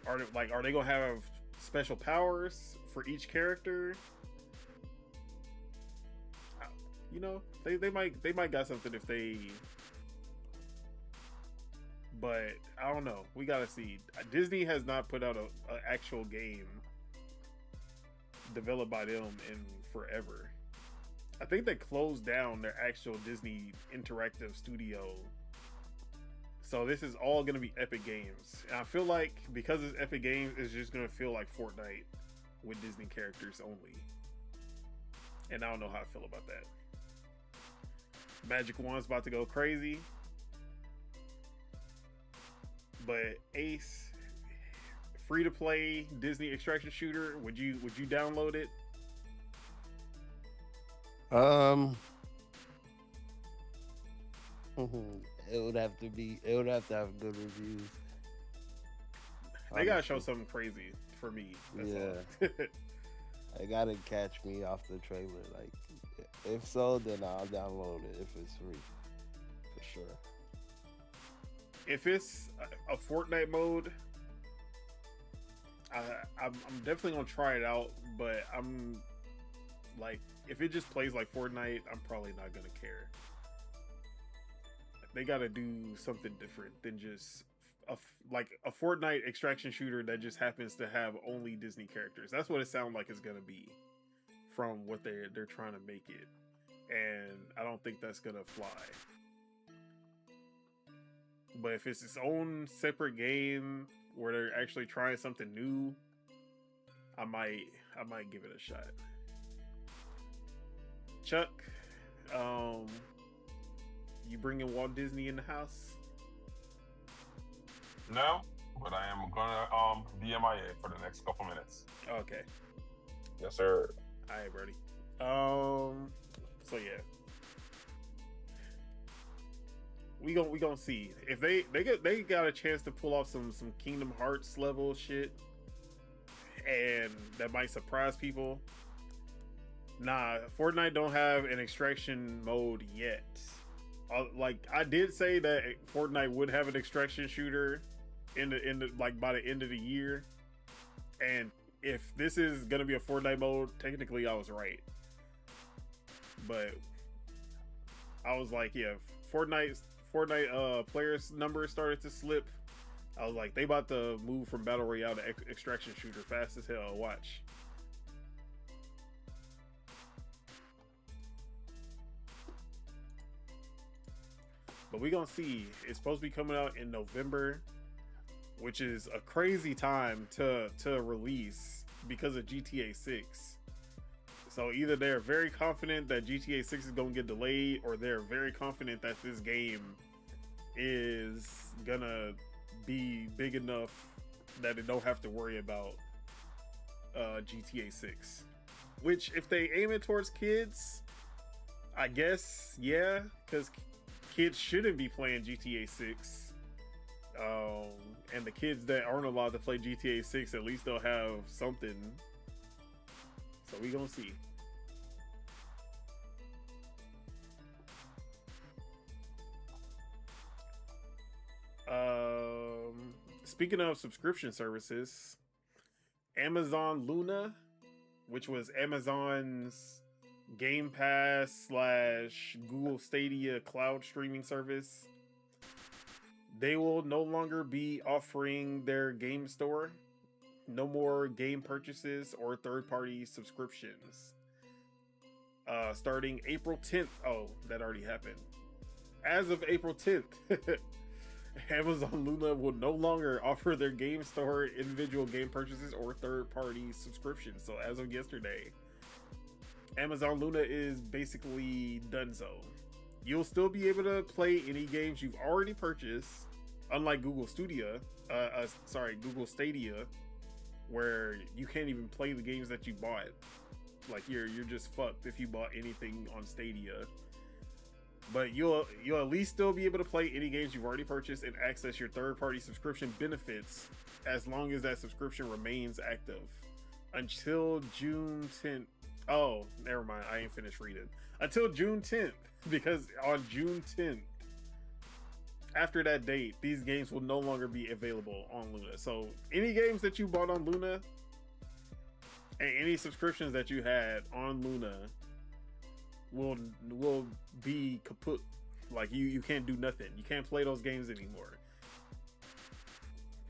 Are they gonna have special powers for each character? You know, they might got something if they, but I don't know. We gotta see. Disney has not put out an actual game developed by them in forever. I think they closed down their actual Disney interactive studio. So this is all gonna be Epic Games, and I feel like because it's Epic Games, it's just gonna feel like Fortnite with Disney characters only. And I don't know how I feel about that. Magic Wand's about to go crazy. But Ace, free to play Disney extraction shooter, would you download it? It would have to have good reviews. They gotta show something crazy for me. That's all. They gotta catch me off the trailer. Like, if so, then I'll download it if it's free, for sure. If it's a Fortnite mode, I'm definitely gonna try it out. But I'm like, if it just plays like Fortnite, I'm probably not gonna care. They gotta do something different than just a Fortnite extraction shooter that just happens to have only Disney characters. That's what it sounds like it's gonna be from what they're trying to make it, and I don't think that's gonna fly. But if it's its own separate game where they're actually trying something new, I might give it a shot. Chuck, you bringing Walt Disney in the house? No, but I am gonna be MIA for the next couple minutes. Okay. Yes, sir. All right, buddy. So yeah, we gonna see if they got a chance to pull off some Kingdom Hearts level shit, and that might surprise people. Nah, Fortnite don't have an extraction mode yet. Like I did say that Fortnite would have an extraction shooter in the like by the end of the year, and if this is gonna be a Fortnite mode, technically I was right. But I was like, yeah, Fortnite players numbers started to slip. I was like, they about to move from battle royale to extraction shooter fast as hell. Watch. But we gonna see. It's supposed to be coming out in November, which is a crazy time to release because of GTA 6. So either they're very confident that GTA 6 is gonna get delayed, or they're very confident that this game is gonna be big enough that it don't have to worry about GTA 6. Which, if they aim it towards kids, I guess, yeah, because kids shouldn't be playing GTA 6. And the kids that aren't allowed to play GTA 6, at least they'll have something. So we gonna see. Speaking of subscription services, Amazon Luna, which was Amazon's Game Pass / Google Stadia cloud streaming service, they will no longer be offering their game store. No more game purchases or third-party subscriptions. Starting April 10th. Oh, that already happened. As of April 10th, Amazon Luna will no longer offer their game store individual game purchases or third-party subscriptions. So as of yesterday, Amazon Luna is basically donezo. You'll still be able to play any games you've already purchased, unlike Google Stadia, where you can't even play the games that you bought. Like you're just fucked if you bought anything on Stadia. But you'll at least still be able to play any games you've already purchased and access your third-party subscription benefits as long as that subscription remains active until June 10th. Oh, never mind. I ain't finished reading. Until June 10th, because on June 10th, after that date, these games will no longer be available on Luna. So any games that you bought on Luna and any subscriptions that you had on Luna will be kaput. Like you can't do nothing. You can't play those games anymore.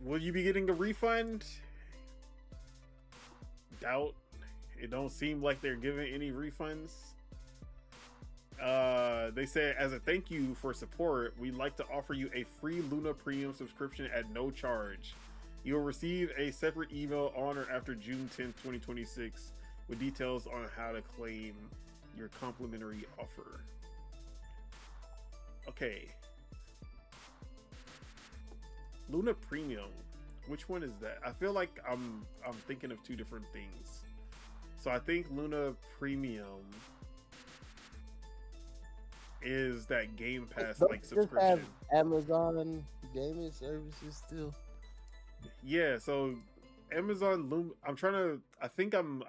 Will you be getting a refund? Doubt. It don't seem like they're giving any refunds. They said, as a thank you for support, we'd like to offer you a free Luna Premium subscription at no charge. You'll receive a separate email on or after June 10th, 2026 with details on how to claim your complimentary offer. Okay. Luna Premium. Which one is that? I feel like I'm thinking of two different things. So I think Luna Premium is that Game Pass like subscription. Have Amazon gaming services still? Yeah, so Amazon Luna. I think I'm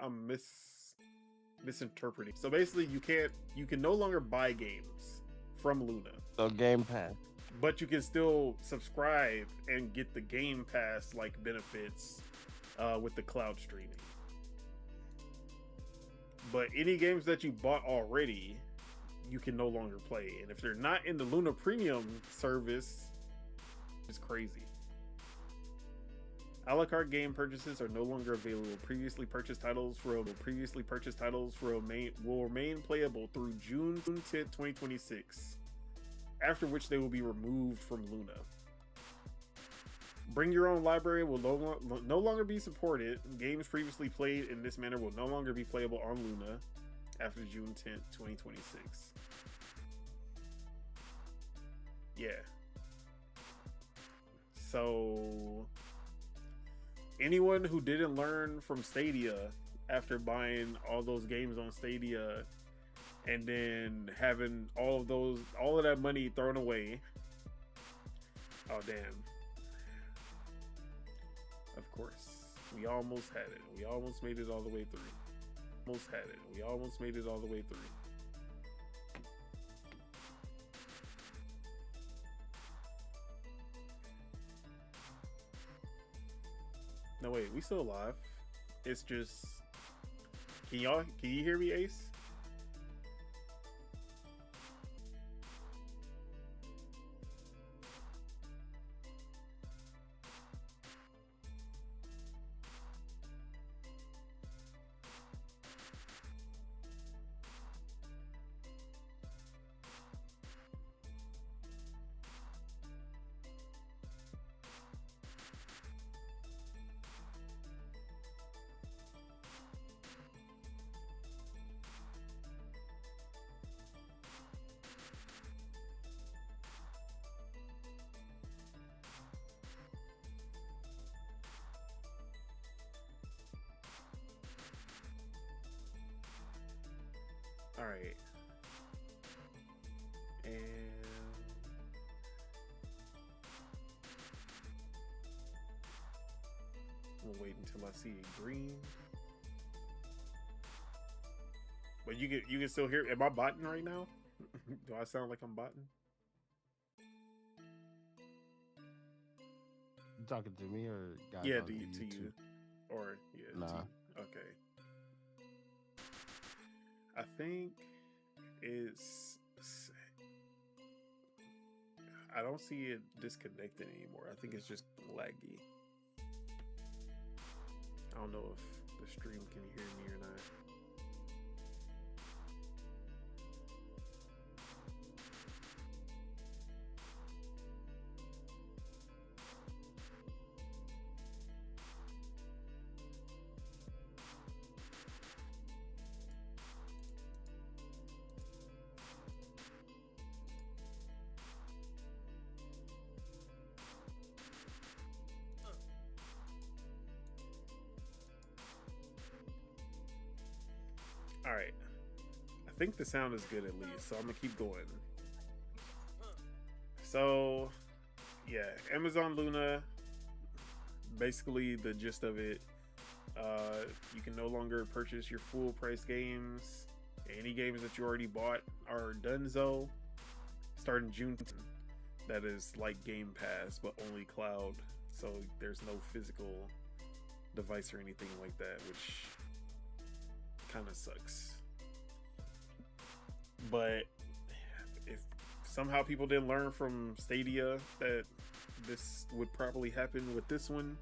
misinterpreting. So basically, you can no longer buy games from Luna. So Game Pass. But you can still subscribe and get the Game Pass like benefits with the cloud streaming. But any games that you bought already, you can no longer play. And if they're not in the Luna Premium service, it's crazy. A la carte game purchases are no longer available. Previously purchased titles will remain playable through June 10th, 2026. After which they will be removed from Luna. Bring your own library will no longer be supported. Games previously played in this manner will no longer be playable on Luna after June 10th, 2026. Yeah. So anyone who didn't learn from Stadia after buying all those games on Stadia and then having all of that money thrown away. Oh, damn. Of course. We almost had it. We almost made it all the way through. almost had it. We almost made it all the way through. No, wait, we still alive. It's just, can you hear me, Ace? All right. And we'll wait until I see a green. But you can still hear. Am I botting right now? Do I sound like I'm botting? You talking to me or guys? Yeah, on to YouTube? you. Or yeah, Nah. to you. Okay. I think it's. I don't see it disconnected anymore. I think it's just laggy. I don't know if the stream can hear me or not. All right. I think the sound is good at least, so I'm gonna keep going. So, yeah, Amazon Luna. Basically, the gist of it, you can no longer purchase your full price games. Any games that you already bought are donezo. Starting June, that is like Game Pass, but only cloud. So there's no physical device or anything like that, which kind of sucks. But if somehow people didn't learn from Stadia that this would probably happen with this one,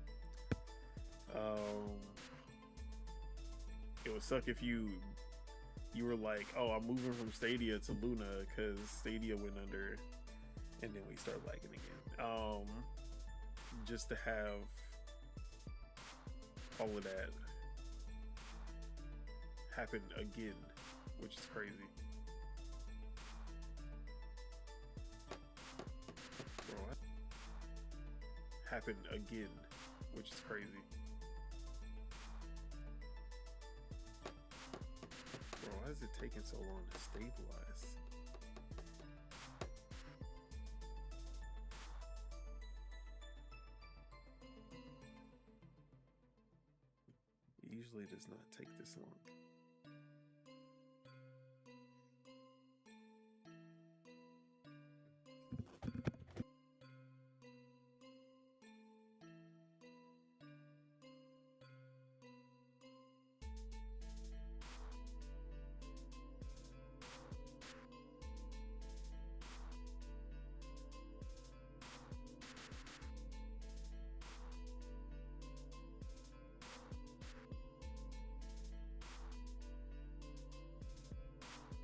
it would suck if you were like, oh, I'm moving from Stadia to Luna because Stadia went under, and then we start lagging again. Just to have all of that happen again, which is crazy. Bro, happen again, which is crazy. Bro, why is it taking so long to stabilize? It usually does not take this long.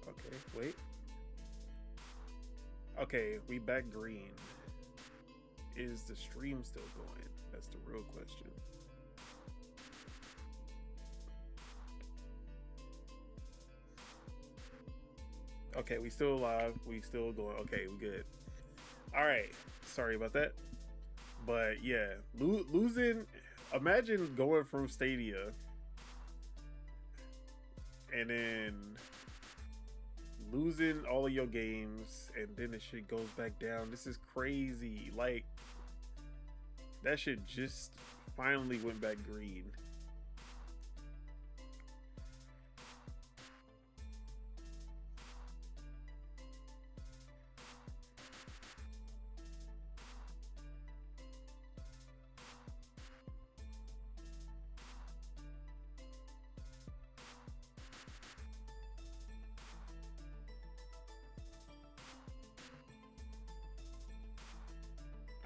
Okay, wait. Okay, we back green. Is the stream still going? That's the real question. Okay, we still alive. We still going. Okay, we good. All right. Sorry about that. But yeah, losing. Imagine going from Stadia and then losing all of your games, and then the shit goes back down. This is crazy. Like, that shit just finally went back green.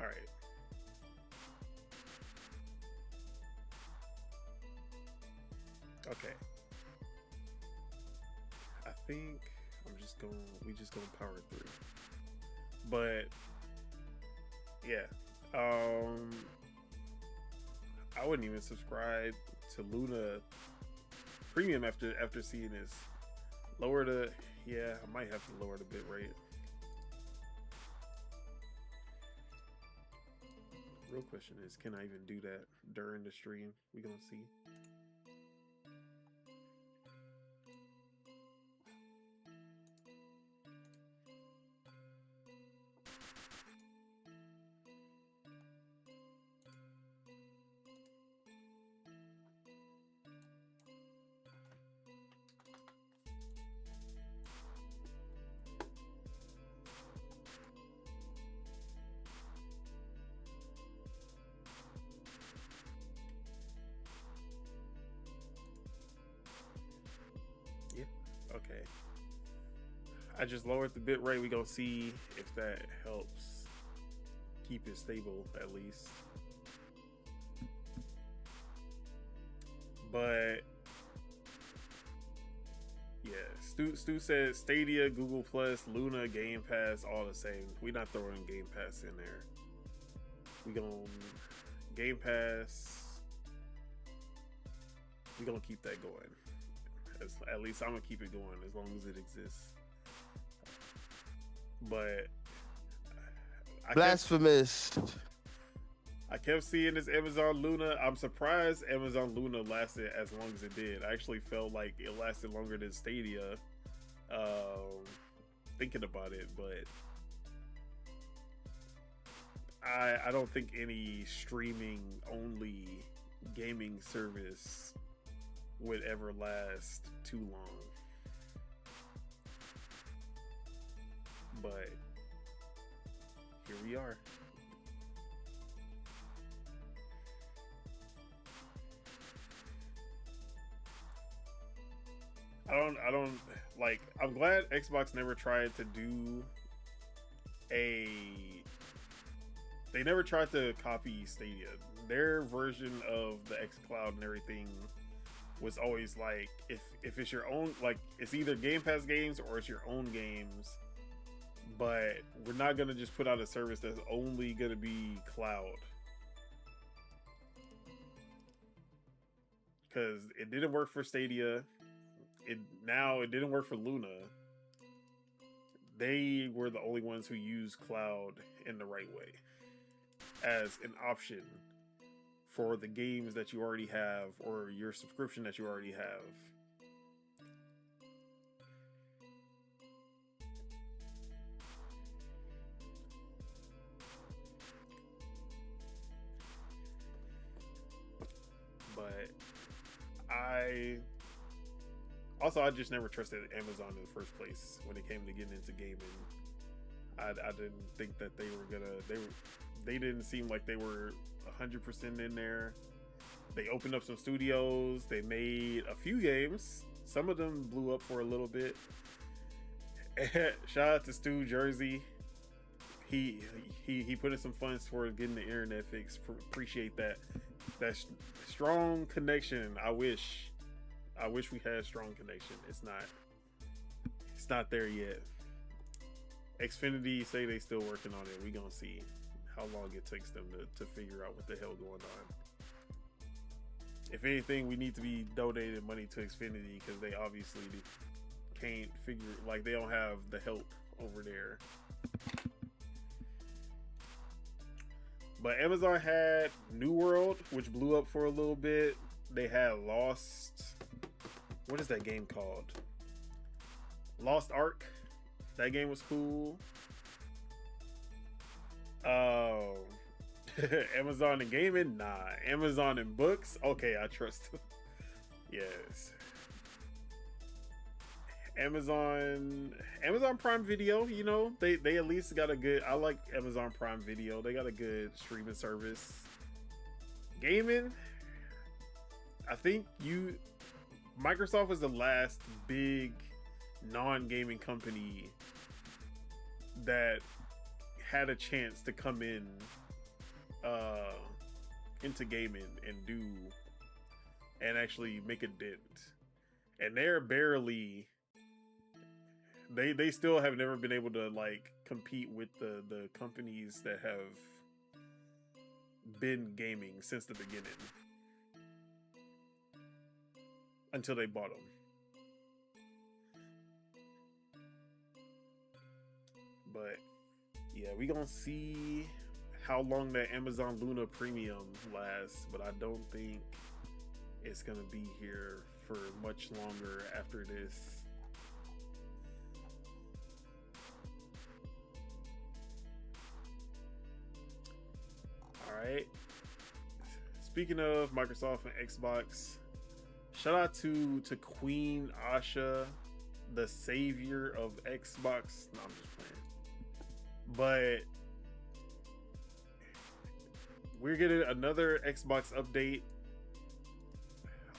All right. Okay. I think we just gonna power through. But yeah. I wouldn't even subscribe to Luna Premium after seeing this. I might have to lower the bit rate. Real question is, can I even do that during the stream? We gonna see. Okay. I just lowered the bit rate. We gonna see if that helps keep it stable at least. But yeah, Stu said Stadia, Google Plus, Luna, Game Pass, all the same. We not throwing Game Pass in there. We gonna Game Pass. We gonna keep that going. At least I'm gonna keep it going as long as it exists. But blasphemous. I kept seeing this Amazon Luna. I'm surprised Amazon Luna lasted as long as it did. I actually felt like it lasted longer than Stadia. Thinking about it, but I don't think any streaming only gaming service would ever last too long. But here we are. I don't like, I'm glad Xbox never tried to do they never tried to copy Stadia. Their version of the xCloud and everything was always like, if it's your own, like, it's either Game Pass games or it's your own games, but we're not gonna just put out a service that's only gonna be cloud, because it didn't work for Stadia. It didn't work for Luna. They were the only ones who used cloud in the right way as an option for the games that you already have or your subscription that you already have. But I just never trusted Amazon in the first place when it came to getting into gaming. I didn't think that they didn't seem like they were 100% in there. They opened up some studios. They made a few games. Some of them blew up for a little bit. Shout out to Stu Jersey. He put in some funds towards getting the internet fixed. Appreciate that. That strong connection. I wish we had strong connection. It's not there yet. Xfinity say they still working on it. We gonna see how long it takes them to figure out what the hell going on. If anything, we need to be donating money to Xfinity because they obviously can't figure, like, they don't have the help over there. But Amazon had New World, which blew up for a little bit. They had Lost. What is that game called? Lost Ark. That game was cool. Amazon and gaming? Nah. Amazon and books? Okay, I trust them. Yes. Amazon Prime Video, you know, they at least got a good, I like Amazon Prime Video. They got a good streaming service. Gaming, I think Microsoft was the last big non-gaming company that had a chance to come in uh into gaming and actually make a dent. And they're barely they still have never been able to like compete with the companies that have been gaming since the beginning until they bought them. But yeah, we gonna see how long that Amazon Luna Premium lasts, but I don't think it's gonna be here for much longer after this. All right. Speaking of Microsoft and Xbox, shout out to Queen Asha, the savior of Xbox. No, I'm just playing. But we're getting another Xbox update.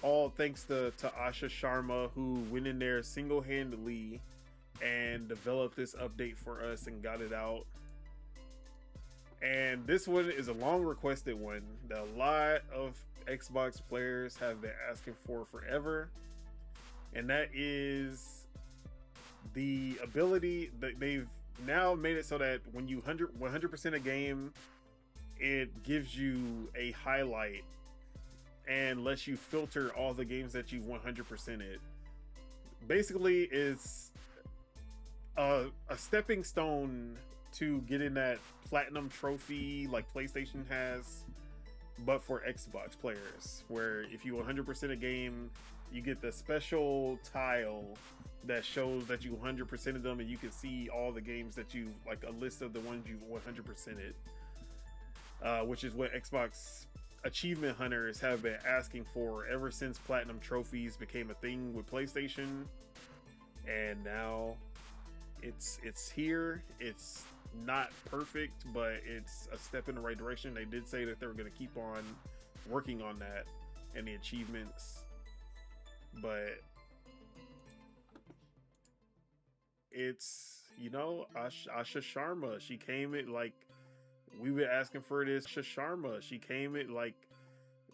All thanks to Asha Sharma, who went in there single-handedly and developed this update for us and got it out. And this one is a long requested one that a lot of Xbox players have been asking for forever. And that is the ability that they've now made it so that when you 100% a game, it gives you a highlight and lets you filter all the games that you 100% it. Basically, it's a stepping stone to getting that platinum trophy like PlayStation has, but for Xbox players, where if you 100% a game, you get the special tile that shows that you 100% of them, and you can see all the games that you like, a list of the ones you 100%ed, which is what Xbox achievement hunters have been asking for ever since platinum trophies became a thing with PlayStation. And now it's here. It's not perfect, but it's a step in the right direction. They did say that they were going to keep on working on that and the achievements, but it's, you know, Asha Sharma, she came in like we've been asking for this. Asha Sharma, she came in like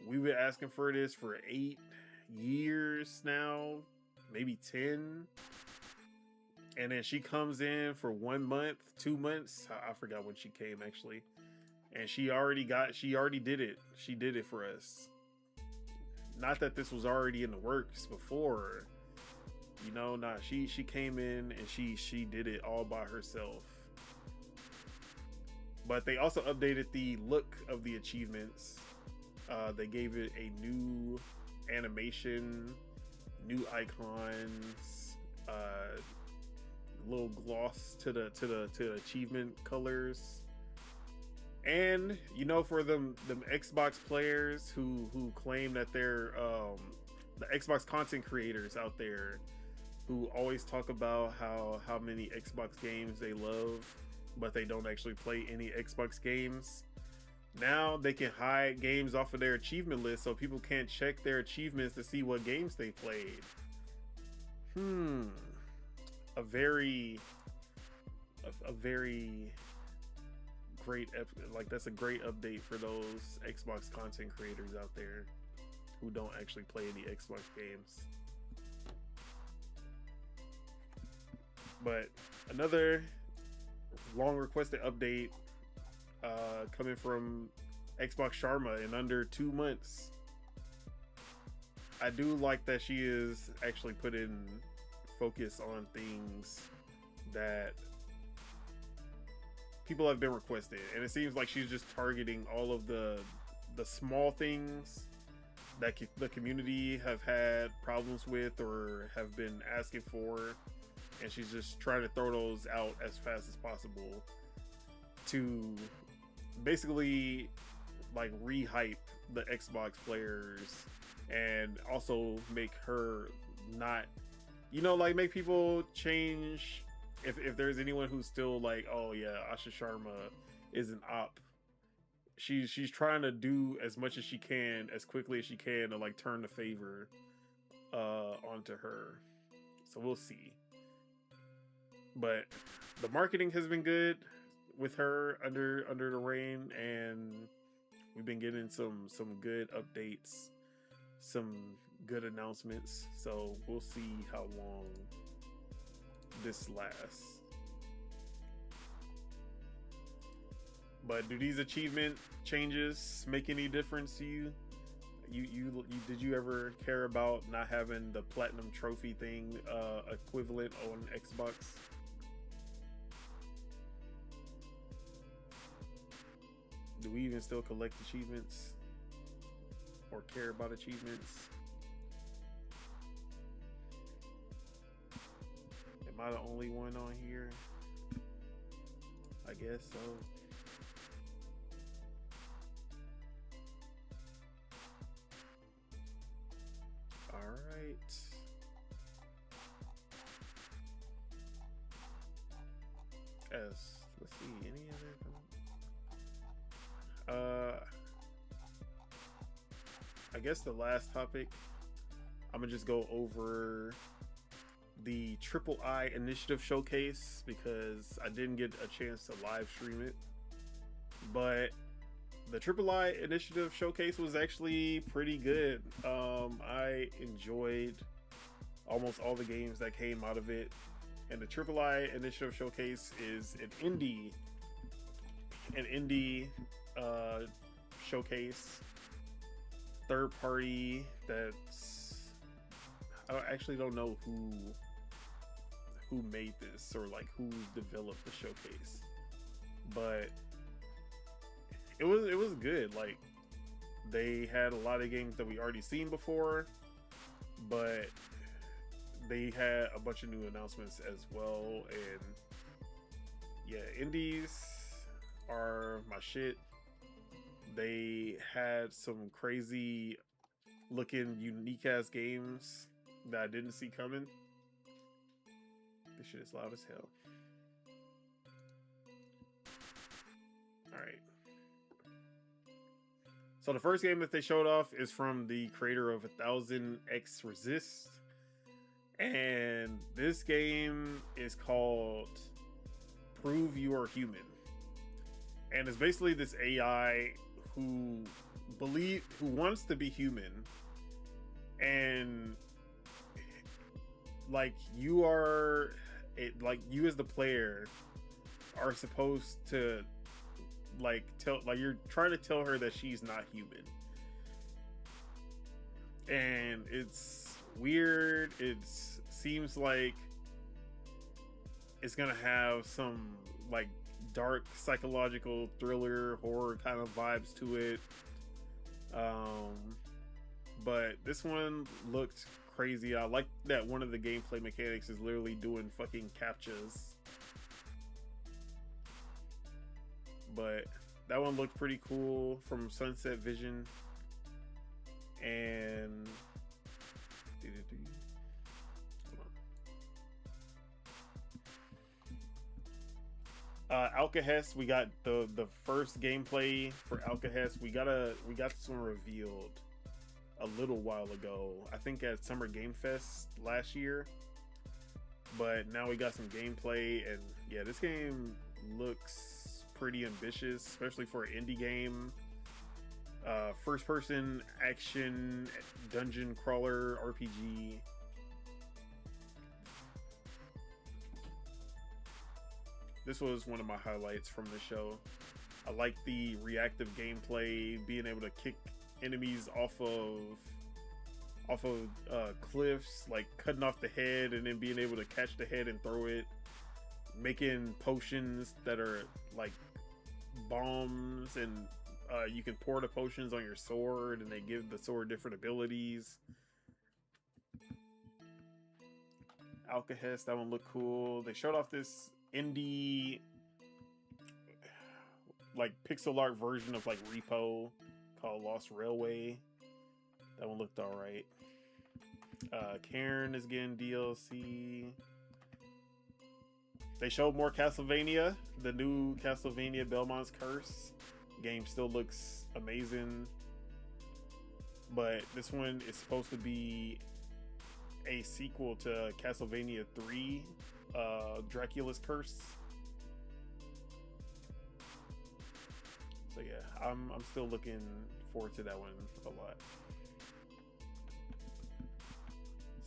we've been asking for this for 8 years now, maybe 10. And then she comes in for 1 month, 2 months. I forgot when she came actually. And she already did it. She did it for us. Not that this was already in the works before. You know, she came in and she did it all by herself. But they also updated the look of the achievements. They gave it a new animation, new icons, little gloss to the achievement colors. And you know, for them Xbox players who claim that they're the Xbox content creators out there who always talk about how many Xbox games they love, but they don't actually play any Xbox games. Now they can hide games off of their achievement list so people can't check their achievements to see what games they played. A very great, like, that's a great update for those Xbox content creators out there who don't actually play any Xbox games. But another long requested update coming from Xbox Sharma in under 2 months. I do like that she is actually putting focus on things that people have been requested, and it seems like she's just targeting all of the small things that the community have had problems with or have been asking for, and she's just trying to throw those out as fast as possible to basically like re-hype the Xbox players and also make her not, you know, like make people change. If there's anyone who's still like, oh yeah, Asha Sharma is an op, she's trying to do as much as she can as quickly as she can to like turn the favor onto her. So we'll see. But the marketing has been good with her under the reign, and we've been getting some good updates, some good announcements. So we'll see how long this lasts. But do these achievement changes make any difference to you? You did you ever care about not having the platinum trophy thing equivalent on Xbox? Do we even still collect achievements or care about achievements? Am I the only one on here? I guess so. All right. Let's see, any other I guess the last topic, I'm gonna just go over the Triple I Initiative Showcase because I didn't get a chance to live stream it. But the Triple I Initiative Showcase was actually pretty good. I enjoyed almost all the games that came out of it. And the Triple I Initiative Showcase is an indie showcase, third party. I actually don't know who made this or like who developed the showcase, but it was good. Like, they had a lot of games that we already seen before, but they had a bunch of new announcements as well. And yeah, indies are my shit. They had some crazy looking unique ass games that I didn't see coming. This shit is loud as hell. All right. So the first game that they showed off is from the creator of 1000X Resist. And this game is called Prove You Are Human. And it's basically this AI who wants to be human. And like you as the player are supposed to you're trying to tell her that she's not human. And it's weird. It seems like it's gonna have some like dark psychological thriller horror kind of vibes to it. But this one looked crazy. I like that one of the gameplay mechanics is literally doing fucking captchas. But that one looked pretty cool, from Sunset Vision. And Alcahest, we got the first gameplay for Alcahest. We got this one revealed a little while ago, I think at Summer Game Fest last year. But now we got some gameplay, and yeah, this game looks pretty ambitious, especially for an indie game. First person action dungeon crawler RPG. This was one of my highlights from the show. I like the reactive gameplay, being able to kick enemies off of cliffs, like cutting off the head and then being able to catch the head and throw it, making potions that are like bombs, and you can pour the potions on your sword and they give the sword different abilities. Alcahest, that one looked cool. They showed off this indie like pixel art version of like Repo called Lost Railway. That one looked all right. Cairn is getting DLC. They showed more Castlevania, the new Castlevania Belmont's Curse. Game still looks amazing, but this one is supposed to be a sequel to Castlevania 3, Dracula's Curse. So yeah, I'm still looking forward to that one a lot.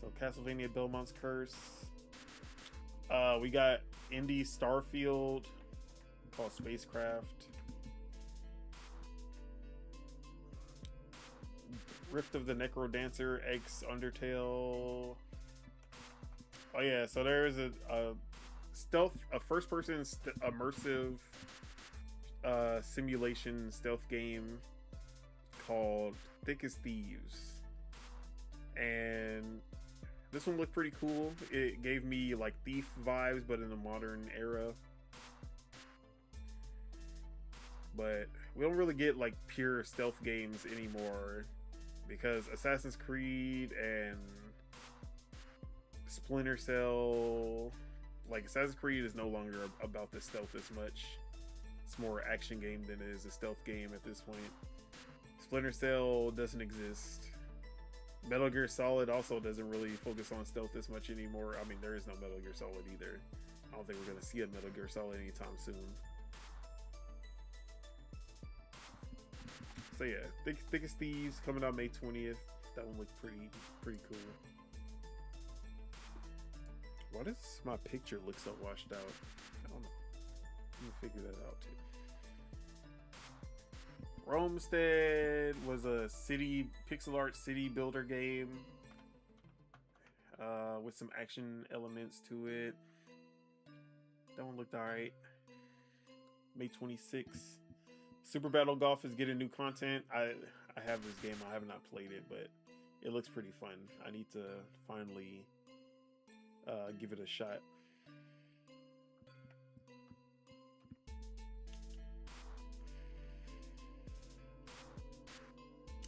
So Castlevania Belmont's Curse. We got Indie Starfield called Spacecraft. Rift of the Necrodancer X Undertale. Oh yeah, so there's a first-person immersive simulation stealth game called Thick as Thieves, and this one looked pretty cool. It gave me like Thief vibes, but in a modern era. But we don't really get like pure stealth games anymore, because Assassin's Creed and Splinter Cell, like Assassin's Creed is no longer about the stealth as much. It's more action game than it is a stealth game at this point. Splinter Cell doesn't exist. Metal Gear Solid also doesn't really focus on stealth as much anymore. I mean, there is no Metal Gear Solid either. I don't think we're gonna see a Metal Gear Solid anytime soon. So yeah, Thick as Thieves coming out May 20th. That one looked pretty cool. Why does my picture look so washed out? I don't know. I'm gonna figure that out too. Romestead was a pixel art city builder game with some action elements to it. That one looked alright. May 26th. Super Battle Golf is getting new content. I have this game. I have not played it, but it looks pretty fun. I need to finally give it a shot.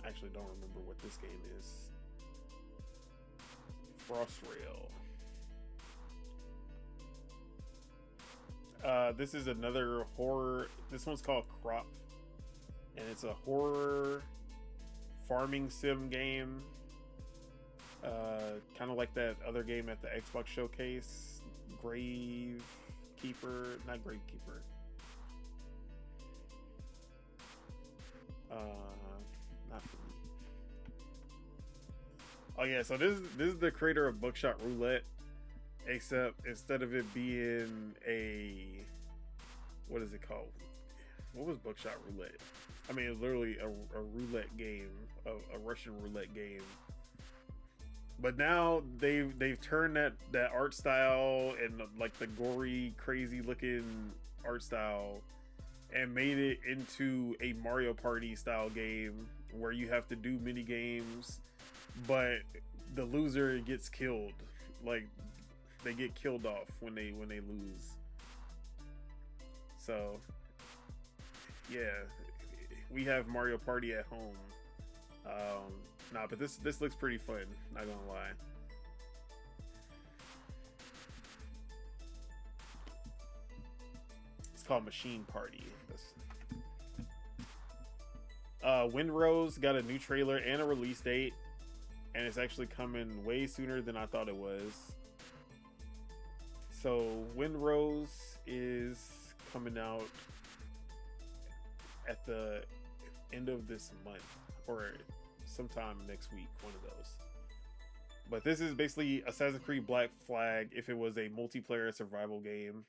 I actually don't remember what this game is. Frostраil. This is another horror. This one's called Crop, and it's a horror farming sim game. Kind of like that other game at the Xbox showcase, Gravekeeper. Not Gravekeeper. Not for me. Oh yeah, so this is the creator of Buckshot Roulette, except instead of it being a, what is it called? What was Buckshot Roulette? I mean, it's literally a roulette game, a Russian roulette game. But now they've turned that art style and like the gory, crazy looking art style and made it into a Mario Party style game where you have to do mini games, but the loser gets killed. Like they get killed off when they lose. So yeah, we have Mario Party at home. Nah, but this looks pretty fun, not gonna lie. It's called Machine Party. Windrose got a new trailer and a release date, and it's actually coming way sooner than I thought it was. So Windrose is coming out at the end of this month, or sometime next week, one of those. But this is basically Assassin's Creed Black Flag if it was a multiplayer survival game,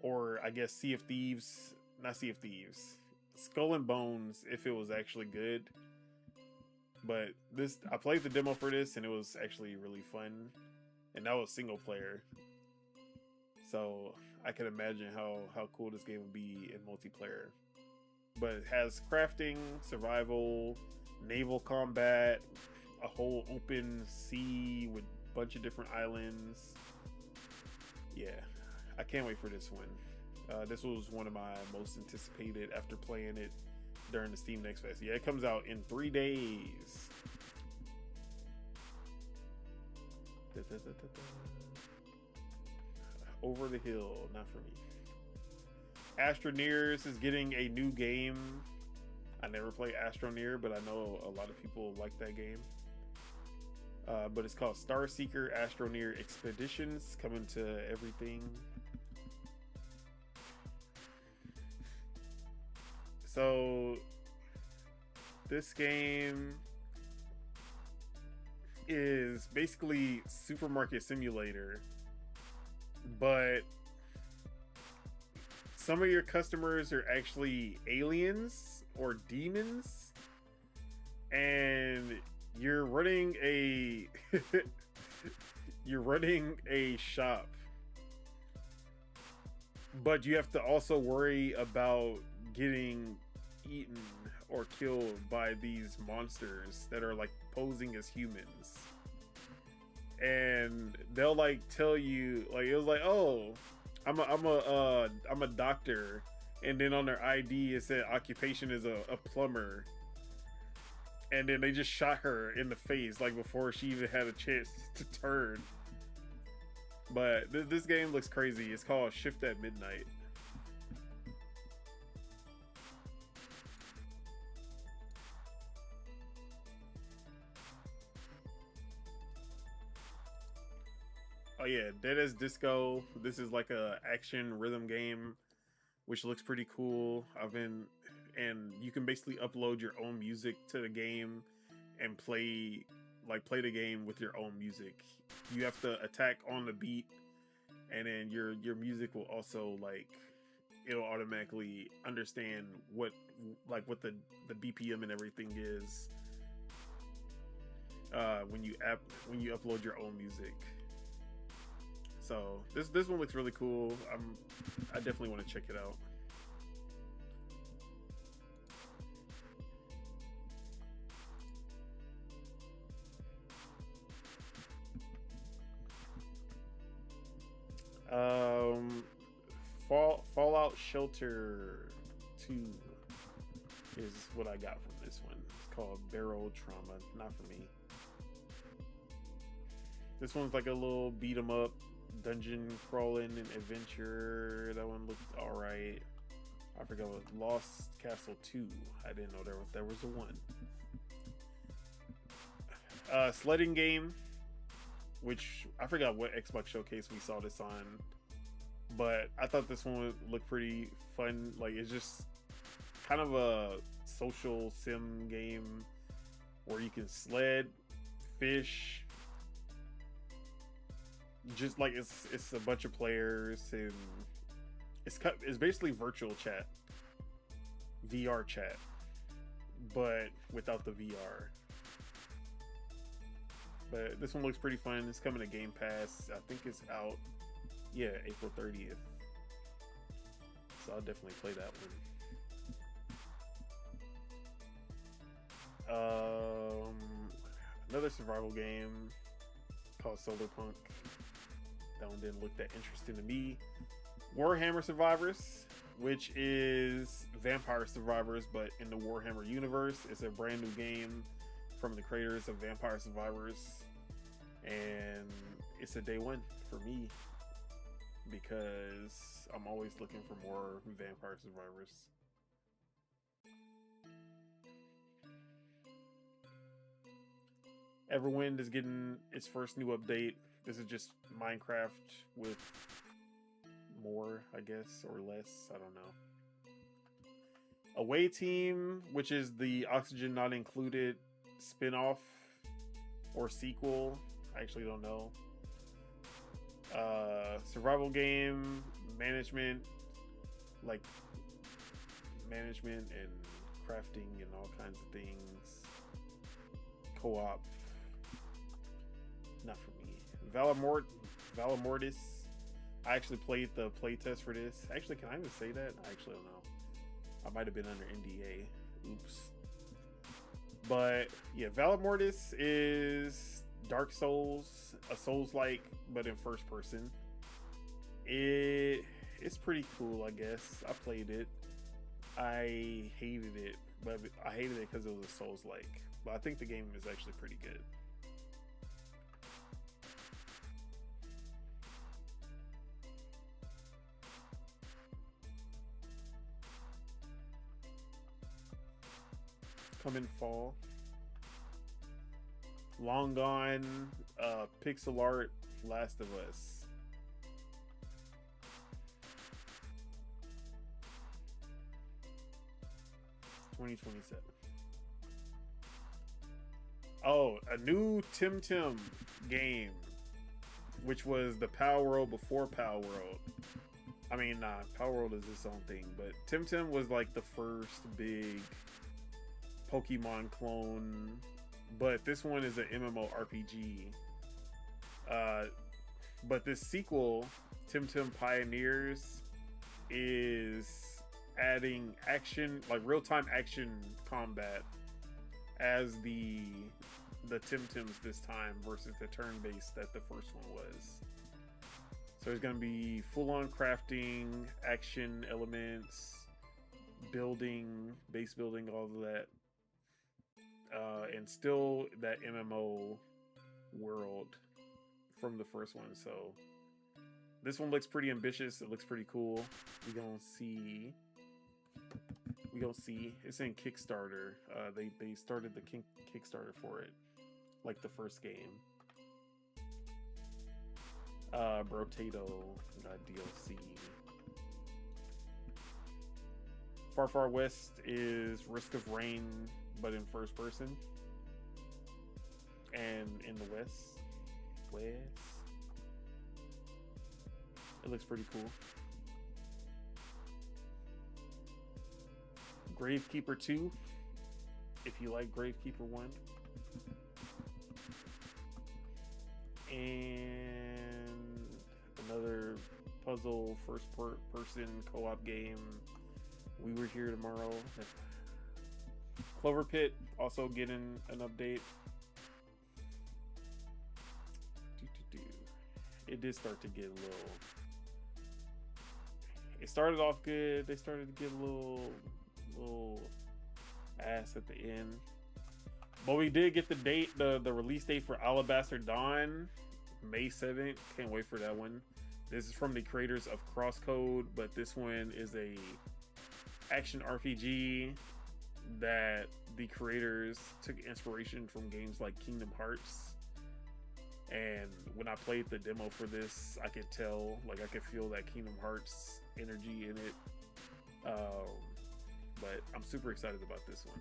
or I guess Sea of Thieves, not Sea of Thieves, Skull and Bones if it was actually good. But this, I played the demo for this and it was actually really fun, and that was single player, so I can imagine how cool this game would be in multiplayer. But it has crafting, survival, naval combat, a whole open sea with a bunch of different islands. Yeah, I can't wait for this one. This was one of my most anticipated after playing it during the Steam Next Fest. Yeah, it comes out in 3 days. Over the hill, not for me. Astroneers is getting a new game. I never played Astroneer, but I know a lot of people like that game. But it's called Starseeker Astroneer Expeditions, coming to everything. So this game is basically Supermarket Simulator, but some of your customers are actually aliens or demons, and you're running a you're running a shop, but you have to also worry about getting eaten or killed by these monsters that are like posing as humans. And they'll like tell you, like, it was like, oh, I'm a doctor, and then on their ID it said occupation is a plumber, and then they just shot her in the face like before she even had a chance to turn. But this game looks crazy. It's called Shift at Midnight. Oh yeah, Dead as Disco. This is like a action rhythm game, which looks pretty cool. And you can basically upload your own music to the game and play the game with your own music. You have to attack on the beat, and then your music will also it'll automatically understand what the BPM and everything is when you upload your own music. So this one looks really cool. I definitely want to check it out. Fallout Shelter 2 is what I got from this one. It's called Barrel Trauma. Not for me. This one's like a little beat 'em up dungeon crawling and adventure. That one looked alright. I forgot what Lost Castle 2. I didn't know there was a one. Sledding game, which I forgot what Xbox showcase we saw this on, but I thought this one looked pretty fun. Like, it's just kind of a social sim game where you can sled, fish. Just like it's a bunch of players, and it's basically virtual chat, VR chat, but without the VR. But this one looks pretty fun. It's coming to Game Pass. I think it's out, April 30th. So I'll definitely play that one. Another survival game called Solarpunk. That one didn't look that interesting to me. Warhammer Survivors, which is Vampire Survivors, but in the Warhammer universe. It's a brand new game from the creators of Vampire Survivors, and it's a day one for me because I'm always looking for more Vampire Survivors. Everwind is getting its first new update. This is just Minecraft with more, I guess, or less. I don't know. Away Team, which is the Oxygen Not Included spin-off or sequel. I actually don't know. Survival game, management and crafting and all kinds of things. Co-op. Not for me. Valor Mortis. I actually played the playtest for this. Actually, can I even say that? I actually don't know. I might have been under NDA. Oops. But yeah, Valor Mortis is Dark Souls, a Souls-like, but in first person. It's pretty cool, I guess. I played it. I hated it, but I hated it because it was a Souls-like. But I think the game is actually pretty good. Coming fall. Long Gone, pixel art, Last of Us. 2027. Oh, a new Tim game, which was the Power World before Power World. I mean, nah, Power World is its own thing, but Tim was like the first big Pokemon clone, but this one is an MMORPG. But this sequel, Tim Pioneers, is adding action, like real-time action combat as the Tim this time versus the turn-based that the first one was. So there's going to be full-on crafting, action elements, building, base building, all of that. And still that MMO world from the first one. So this one looks pretty ambitious. It looks pretty cool. We're gonna see. It's in Kickstarter. They started the Kickstarter for it, like the first game. Brotato got DLC. Far West is Risk of Rain, but in first person. And in the West, it looks pretty cool. Gravekeeper 2, if you like Gravekeeper 1. And another puzzle first person co-op game, We Were Here Tomorrow. Clover Pit also getting an update. It did start to get a little. It started off good. They started to get a little ass at the end. But we did get the date, the release date for Alabaster Dawn, May 7th. Can't wait for that one. This is from the creators of Crosscode, but this one is a action RPG that the creators took inspiration from games like Kingdom Hearts. And when I played the demo for this, I could tell, like I could feel that Kingdom Hearts energy in it. But I'm super excited about this one.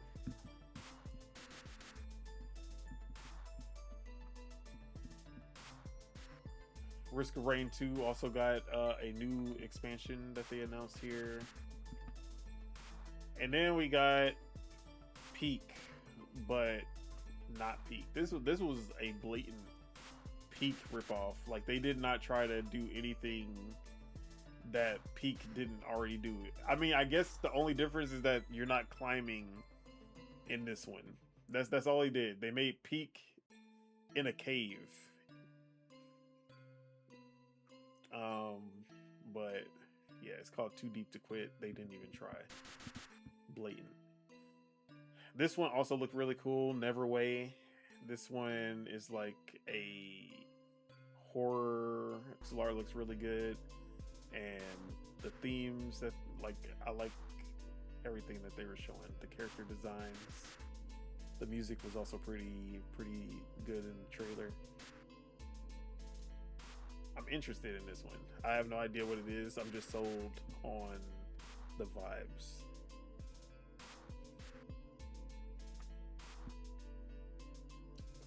Risk of Rain 2 also got a new expansion that they announced here. And then we got Peak, but not Peak. This was a blatant Peak ripoff. Like, they did not try to do anything that Peak didn't already do. I mean, I guess the only difference is that you're not climbing in this one. That's all they did. They made Peak in a cave. But yeah, it's called Too Deep to Quit. They didn't even try. Blatant. This one also looked really cool. Neverway. This one is like a horror. Solar looks really good, and the themes that I like everything that they were showing. The character designs, the music was also pretty good in the trailer. I'm interested in this one. I have no idea what it is. I'm just sold on the vibes.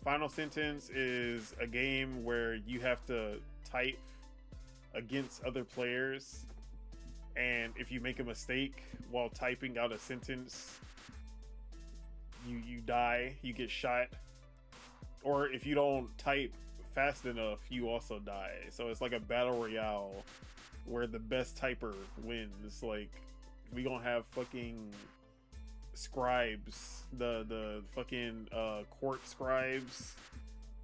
Final Sentence is a game where you have to type against other players, and if you make a mistake while typing out a sentence, you die, you get shot. Or if you don't type fast enough, you also die. So it's like a battle royale where the best typer wins. Like, we gonna have fucking scribes, the fucking court scribes,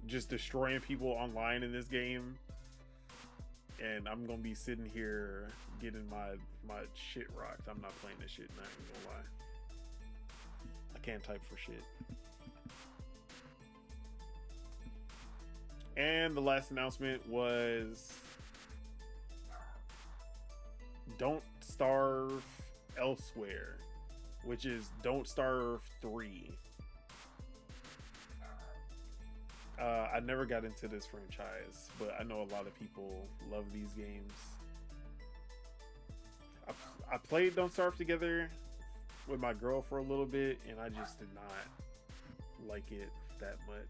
just destroying people online in this game, and I'm gonna be sitting here getting my shit rocked. I'm not playing this shit, not even gonna lie. I can't type for shit. And the last announcement was Don't Starve Elsewhere, which is Don't Starve 3. I never got into this franchise, but I know a lot of people love these games. I played Don't Starve Together with my girl for a little bit, and I just did not like it that much.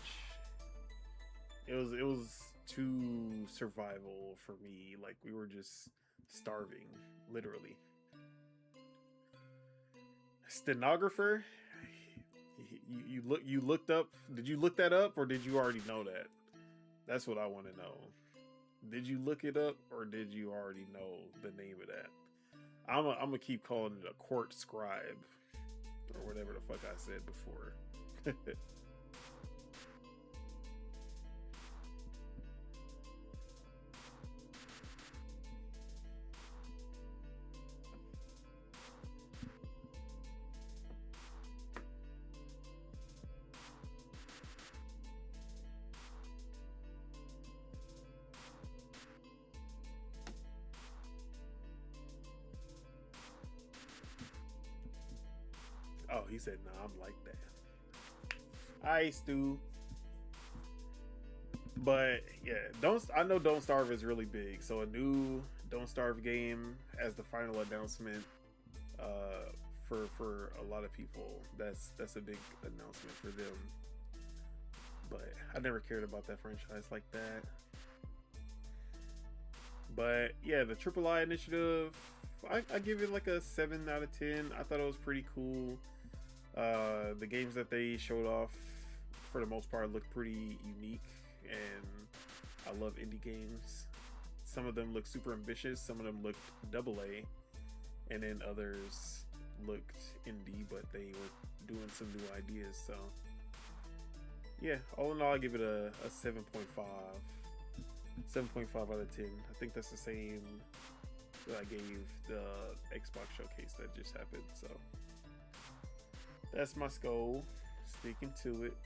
It was too survival for me. Like, we were just starving, literally. Stenographer, you looked up. Did you look that up, or did you already know that? That's what I want to know. Did you look it up, or did you already know the name of that? I'm gonna keep calling it a court scribe, or whatever the fuck I said before. Oh, he said, "Nah, I'm like that." I do, but yeah, I know Don't Starve is really big. So a new Don't Starve game as the final announcement for a lot of people. That's a big announcement for them. But I never cared about that franchise like that. But yeah, the III initiative, I give it like a 7 out of 10. I thought it was pretty cool. The games that they showed off, for the most part, look pretty unique, and I love indie games. Some of them look super ambitious, some of them look AA, and then others looked indie, but they were doing some new ideas. So yeah, all in all, I give it a 7.5. 7.5 out of 10. I think that's the same that I gave the Xbox showcase that just happened. So that's my score. Sticking to it.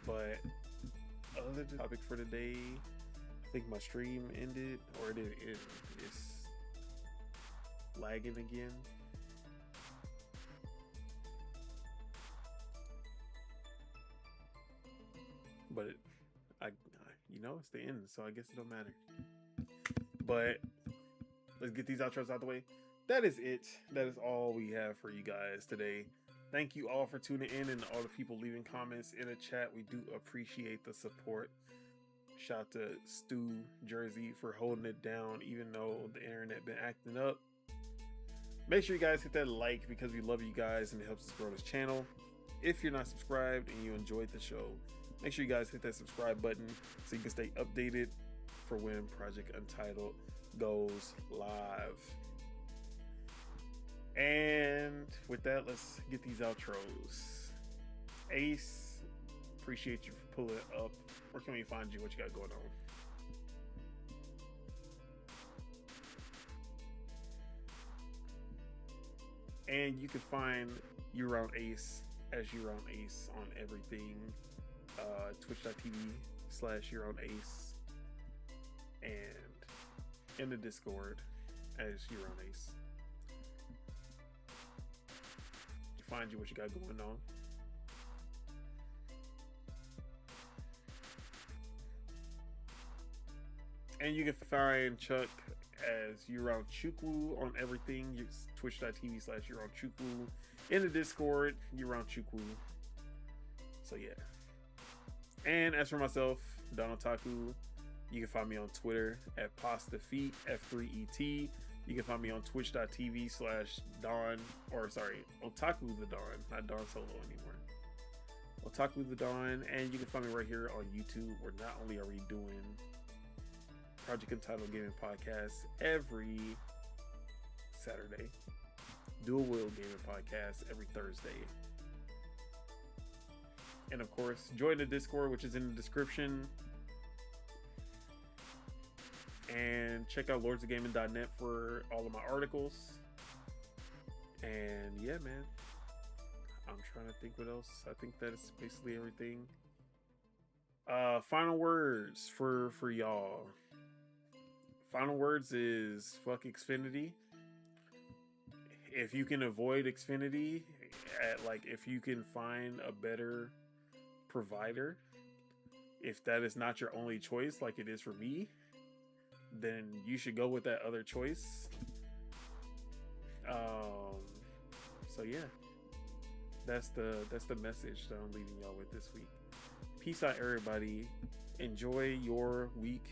But other than the topic for today, I think my stream ended, or it didn't end. It's lagging again. But it's the end, so I guess it don't matter. But let's get these outros out the way. That is it. That is all we have for you guys today. Thank you all for tuning in, and all the people leaving comments in the chat. We do appreciate the support. Shout out to Stu Jersey for holding it down, even though the internet been acting up. Make sure you guys hit that like, because we love you guys and it helps us grow this channel. If you're not subscribed and you enjoyed the show, make sure you guys hit that subscribe button so you can stay updated for when Project Untitled goes live. And with that, let's get these outros. Ace, appreciate you for pulling up. Where can we find you? What you got going on? And you can find You Around Ace as You Around Ace on everything. Twitch.tv/You Around Ace, and in the Discord as You Around Ace. Find you what you got going on. And you can find Chuck as You Around Chukwu on everything. Twitch.tv/You Around Chukwu. In the Discord, You Around Chukwu. So yeah. And as for myself, Don Otaku, you can find me on Twitter at PastaFeet, F3ET. You can find me on twitch.tv/Don, Otaku the Don, not Don Solo anymore. Otaku the Don, and you can find me right here on YouTube, where not only are we doing Project Untitled Gaming Podcast every Saturday, Dual Wheel Gaming Podcast every Thursday. And of course, join the Discord, which is in the description. And check out lordsofgaming.net for all of my articles. And yeah, man, I'm trying to think what else. I think that is basically everything. Final words for y'all. Final words is fuck Xfinity. If you can avoid Xfinity, if you can find a better provider, if that is not your only choice like it is for me, then you should go with that other choice. yeah, that's the message that I'm leaving y'all with this week. Peace out, everybody. Enjoy your week,